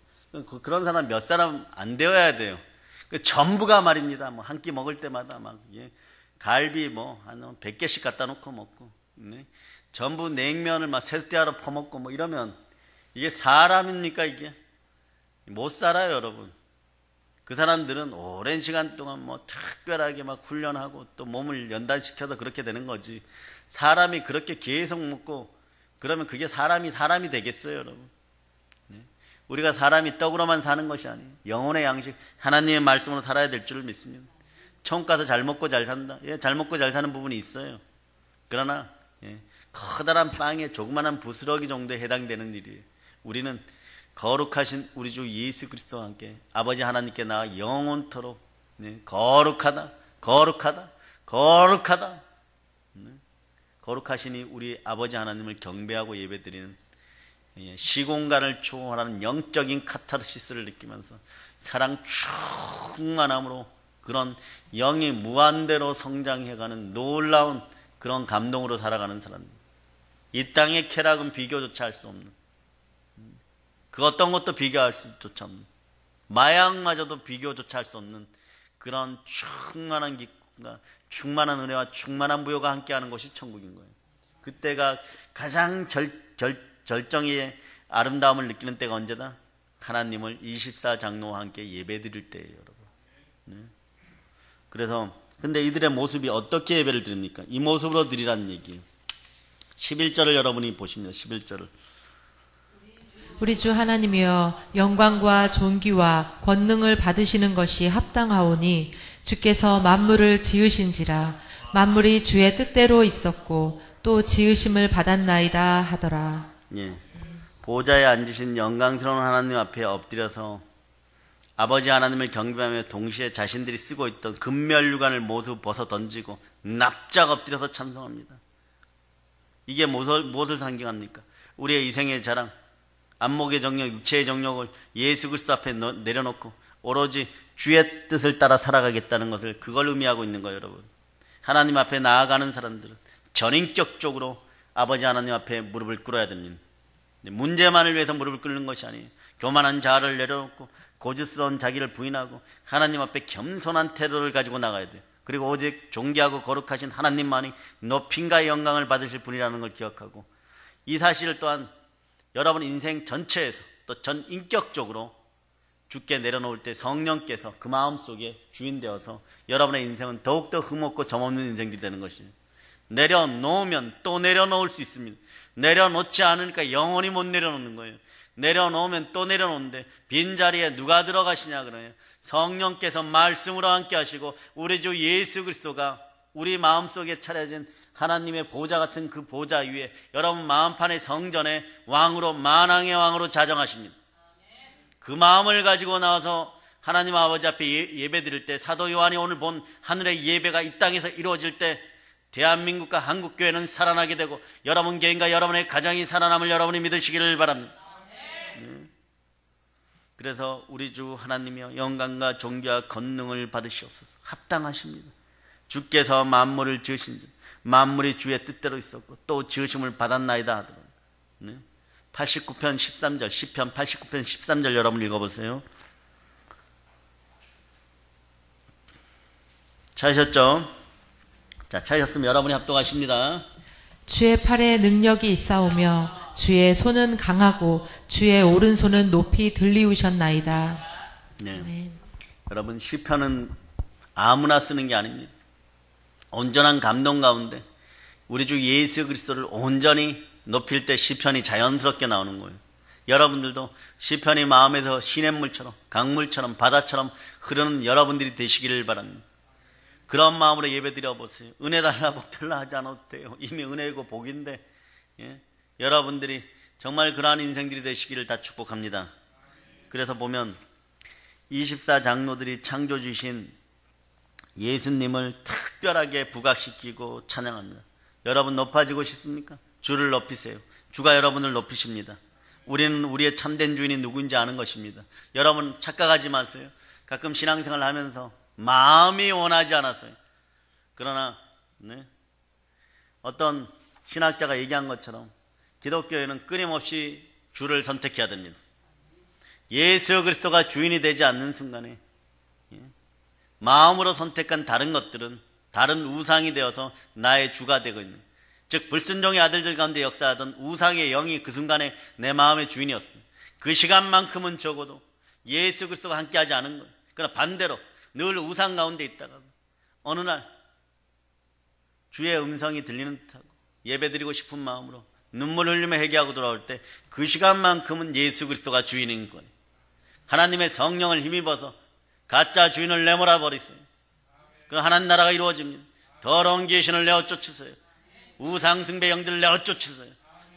[SPEAKER 1] 그런 사람 몇 사람 안 되어야 돼요. 전부가 말입니다. 뭐 한 끼 먹을 때마다 막 갈비 뭐 한 100개씩 갖다 놓고 먹고, 네? 전부 냉면을 막 새우대하러 퍼먹고 뭐 이러면 이게 사람입니까? 이게 못 살아요, 여러분. 그 사람들은 오랜 시간 동안 뭐 특별하게 막 훈련하고 또 몸을 연단시켜서 그렇게 되는 거지. 사람이 그렇게 계속 먹고 그러면 그게 사람이 되겠어요, 여러분? 네? 우리가 사람이 떡으로만 사는 것이 아니에요. 영혼의 양식, 하나님의 말씀으로 살아야 될 줄을 믿습니다. 천국 가서 잘 먹고 잘 산다. 예, 잘 먹고 잘 사는 부분이 있어요. 그러나 커다란 빵에 조그마한 부스러기 정도에 해당되는 일이에요. 우리는 거룩하신 우리 주 예수 그리스도와 함께 아버지 하나님께 나아 영원토록 거룩하다, 거룩하다, 거룩하다. 거룩하시니 우리 아버지 하나님을 경배하고 예배드리는 시공간을 초월하는 영적인 카타르시스를 느끼면서 사랑 충만함으로 그런 영이 무한대로 성장해가는 놀라운 그런 감동으로 살아가는 사람들. 이 땅의 쾌락은 비교조차 할 수 없는, 그 어떤 것도 비교할 수조차 없는, 마약마저도 비교조차 할 수 없는 그런 충만한 기쁨과 충만한 은혜와 충만한 부요가 함께하는 것이 천국인 거예요. 그때가 가장 절정의 아름다움을 느끼는 때가 언제다? 하나님을 24장로와 함께 예배드릴 때예요, 여러분. 네? 그래서 근데 이들의 모습이 어떻게 예배를 드립니까? 이 모습으로 드리라는 얘기예요. 11절을 여러분이 보십니다. 11절을.
[SPEAKER 2] 우리 주 하나님이여 영광과 존귀와 권능을 받으시는 것이 합당하오니 주께서 만물을 지으신지라 만물이 주의 뜻대로 있었고 또 지으심을 받았나이다 하더라.
[SPEAKER 1] 예. 보좌에 앉으신 영광스러운 하나님 앞에 엎드려서 아버지 하나님을 경배하며 동시에 자신들이 쓰고 있던 금면류관을 모두 벗어 던지고 납작 엎드려서 찬송합니다. 이게 무엇을 상징합니까? 우리의 이생의 자랑, 안목의 정력, 육체의 정력을 예수 그리스도 앞에 내려놓고 오로지 주의 뜻을 따라 살아가겠다는 것을 그걸 의미하고 있는 거예요, 여러분. 하나님 앞에 나아가는 사람들은 전인격적으로 아버지 하나님 앞에 무릎을 꿇어야 됩니다. 문제만을 위해서 무릎을 꿇는 것이 아니에요. 교만한 자아를 내려놓고 고집스러운 자기를 부인하고 하나님 앞에 겸손한 태도를 가지고 나가야 돼요. 그리고 오직 존귀하고 거룩하신 하나님만이 높임과 영광을 받으실 분이라는 걸 기억하고, 이 사실을 또한 여러분 인생 전체에서 또 전 인격적으로 주께 내려놓을 때 성령께서 그 마음속에 주인 되어서 여러분의 인생은 더욱더 흠없고 점없는 인생들이 되는 것이에요. 내려놓으면 또 내려놓을 수 있습니다. 내려놓지 않으니까 영원히 못 내려놓는 거예요. 내려놓으면 또 내려놓는데 빈자리에 누가 들어가시냐 그래요. 성령께서 말씀으로 함께 하시고 우리 주 예수 그리스도가 우리 마음속에 차려진 하나님의 보좌 같은 그 보좌 위에 여러분 마음판의 성전에 왕으로 만왕의 왕으로 자정하십니다. 그 마음을 가지고 나와서 하나님 아버지 앞에 예배 드릴 때 사도 요한이 오늘 본 하늘의 예배가 이 땅에서 이루어질 때 대한민국과 한국교회는 살아나게 되고 여러분 개인과 여러분의 가정이 살아남을 여러분이 믿으시기를 바랍니다. 그래서 우리 주 하나님이여 영광과 존귀와 권능을 받으시옵소서. 합당하십니다. 주께서 만물을 지으신 줄 만물이 주의 뜻대로 있었고 또 지으심을 받았나이다 하더라고요. 89편 13절 시편 89편 13절 여러분 읽어보세요. 찾으셨죠? 자, 찾으셨으면 여러분이 합독하십니다.
[SPEAKER 2] 주의 팔에 능력이 있사오며 주의 손은 강하고 주의 오른손은 높이 들리우셨나이다.
[SPEAKER 1] 네.
[SPEAKER 2] 아멘.
[SPEAKER 1] 여러분 시편은 아무나 쓰는 게 아닙니다. 온전한 감동 가운데 우리 주 예수 그리스도를 온전히 높일 때 시편이 자연스럽게 나오는 거예요. 여러분들도 시편이 마음에서 시냇물처럼 강물처럼 바다처럼 흐르는 여러분들이 되시기를 바랍니다. 그런 마음으로 예배 드려보세요. 은혜 달라 복 달라 하지 않아도 돼요. 이미 은혜이고 복인데 여러분들이 정말 그러한 인생들이 되시기를 다 축복합니다. 그래서 보면 24장로들이 창조주신 예수님을 특별하게 부각시키고 찬양합니다. 여러분 높아지고 싶습니까? 주를 높이세요. 주가 여러분을 높이십니다. 우리는 우리의 참된 주인이 누구인지 아는 것입니다. 여러분 착각하지 마세요. 가끔 신앙생활을 하면서 마음이 원하지 않았어요. 그러나 어떤 신학자가 얘기한 것처럼 기독교에는 끊임없이 주를 선택해야 됩니다. 예수 그리스도가 주인이 되지 않는 순간에 마음으로 선택한 다른 것들은 다른 우상이 되어서 나의 주가 되고 있는, 즉 불순종의 아들들 가운데 역사하던 우상의 영이 그 순간에 내 마음의 주인이었어요. 그 시간만큼은 적어도 예수 그리스도가 함께하지 않은 거예요. 그러나 반대로 늘 우상 가운데 있다가 어느 날 주의 음성이 들리는 듯하고 예배드리고 싶은 마음으로 눈물 흘리며 회개하고 돌아올 때 그 시간만큼은 예수 그리스도가 주인인 거예요. 하나님의 성령을 힘입어서 가짜 주인을 내몰아 버리세요. 그럼 하나님 나라가 이루어집니다. 더러운 귀신을 내어 쫓으세요. 우상 숭배 영들을 내어 쫓으세요.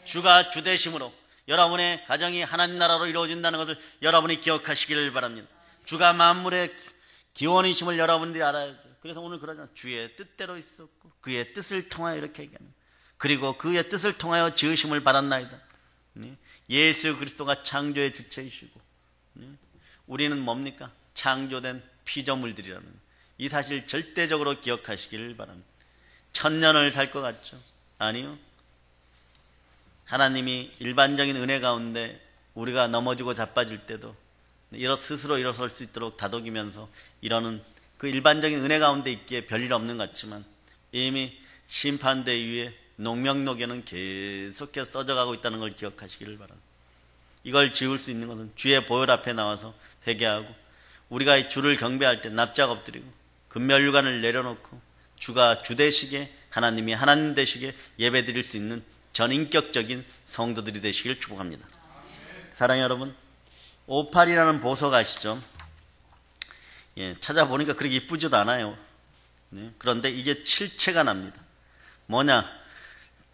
[SPEAKER 1] 주가 주 되심으로 여러분의 가정이 하나님 나라로 이루어진다는 것을 여러분이 기억하시기를 바랍니다. 주가 만물의 기원이심을 여러분들이 알아야 돼요. 그래서 오늘 그러잖아요. 주의 뜻대로 있었고 그의 뜻을 통하여 이렇게 얘기하는, 그리고 그의 뜻을 통하여 지으심을 받았나이다. 예수 그리스도가 창조의 주체이시고 우리는 뭡니까? 창조된 피조물들이라는 이 사실 절대적으로 기억하시기를 바랍니다. 1000년을 살 것 같죠? 아니요. 하나님이 일반적인 은혜 가운데 우리가 넘어지고 자빠질 때도 스스로 일어설 수 있도록 다독이면서 이러는 그 일반적인 은혜 가운데 있기에 별일 없는 것 같지만 이미 심판대 위에 농명록에는 계속해서 써져가고 있다는 걸 기억하시기를 바랍니다. 이걸 지울 수 있는 것은 주의 보혈 앞에 나와서 회개하고 우리가 주를 경배할 때 납작 엎드리고 금멸류관을 내려놓고 주가 주 되시게, 하나님이 하나님 되시게 예배드릴 수 있는 전인격적인 성도들이 되시길 축복합니다. 사랑하는 여러분, 오팔이라는 보석 아시죠? 찾아보니까 그렇게 이쁘지도 않아요. 그런데 이게 실체가 납니다. 뭐냐?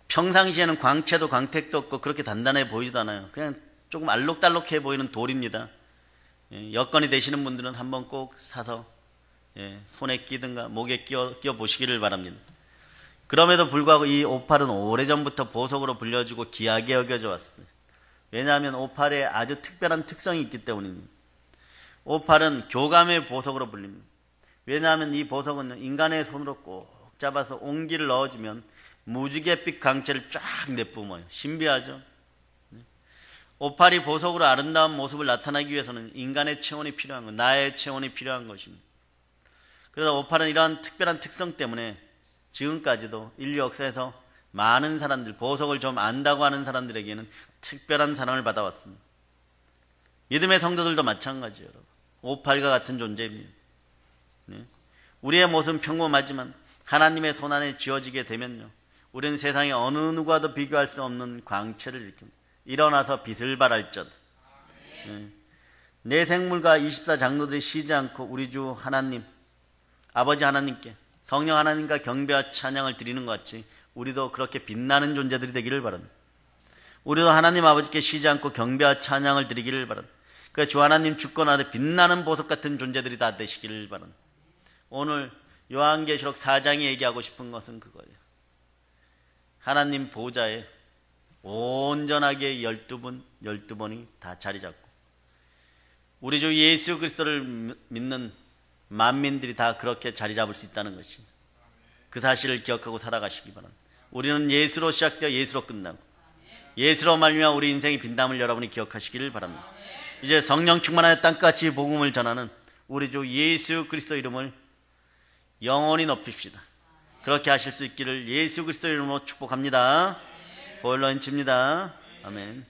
[SPEAKER 1] 평상시에는 광채도 광택도 없고 그렇게 단단해 보이지도 않아요. 그냥 조금 알록달록해 보이는 돌입니다. 여건이 되시는 분들은 한번 꼭 사서 손에 끼든가 목에 끼워 보시기를 바랍니다. 그럼에도 불구하고 이 오팔은 오래전부터 보석으로 불려지고 귀하게 여겨져 왔어요. 왜냐하면 오팔에 아주 특별한 특성이 있기 때문입니다. 오팔은 교감의 보석으로 불립니다. 왜냐하면 이 보석은 인간의 손으로 꼭 잡아서 온기를 넣어주면 무지갯빛 광채를 쫙 내뿜어요. 신비하죠? 오팔이 보석으로 아름다운 모습을 나타내기 위해서는 인간의 체온이 필요한 것, 나의 체온이 필요한 것입니다. 그래서 오팔은 이러한 특별한 특성 때문에 지금까지도 인류 역사에서 많은 사람들, 보석을 좀 안다고 하는 사람들에게는 특별한 사랑을 받아왔습니다. 믿음의 성도들도 마찬가지예요. 여러분. 오팔과 같은 존재입니다. 우리의 모습은 평범하지만 하나님의 손 안에 쥐어지게 되면요, 우리는 세상에 어느 누구와도 비교할 수 없는 광채를 일으킵니다. 일어나서 빛을 발할 것. 내 생물과 24장로들이 쉬지 않고 우리 주 하나님, 아버지 하나님께 성령 하나님과 경배와 찬양을 드리는 것 같이 우리도 그렇게 빛나는 존재들이 되기를 바랍니다. 우리도 하나님 아버지께 쉬지 않고 경배와 찬양을 드리기를 바랍니다. 그 주 하나님 주권 아래 빛나는 보석 같은 존재들이 다 되시기를 바랍니다. 오늘 요한계시록 4장이 얘기하고 싶은 것은 그거예요. 하나님 보좌에 온전하게 12번이 다 자리 잡고 우리 주 예수 그리스도를 믿는 만민들이 다 그렇게 자리 잡을 수 있다는 것이, 그 사실을 기억하고 살아가시기 바랍니다. 우리는 예수로 시작되어 예수로 끝나고 예수로 말미암아 우리 인생의 빈담을 여러분이 기억하시기를 바랍니다. 이제 성령 충만하여 땅같이 복음을 전하는 우리 주 예수 그리스도 이름을 영원히 높입시다. 그렇게 하실 수 있기를 예수 그리스도 이름으로 축복합니다. 보일러 인칩니다. 아멘.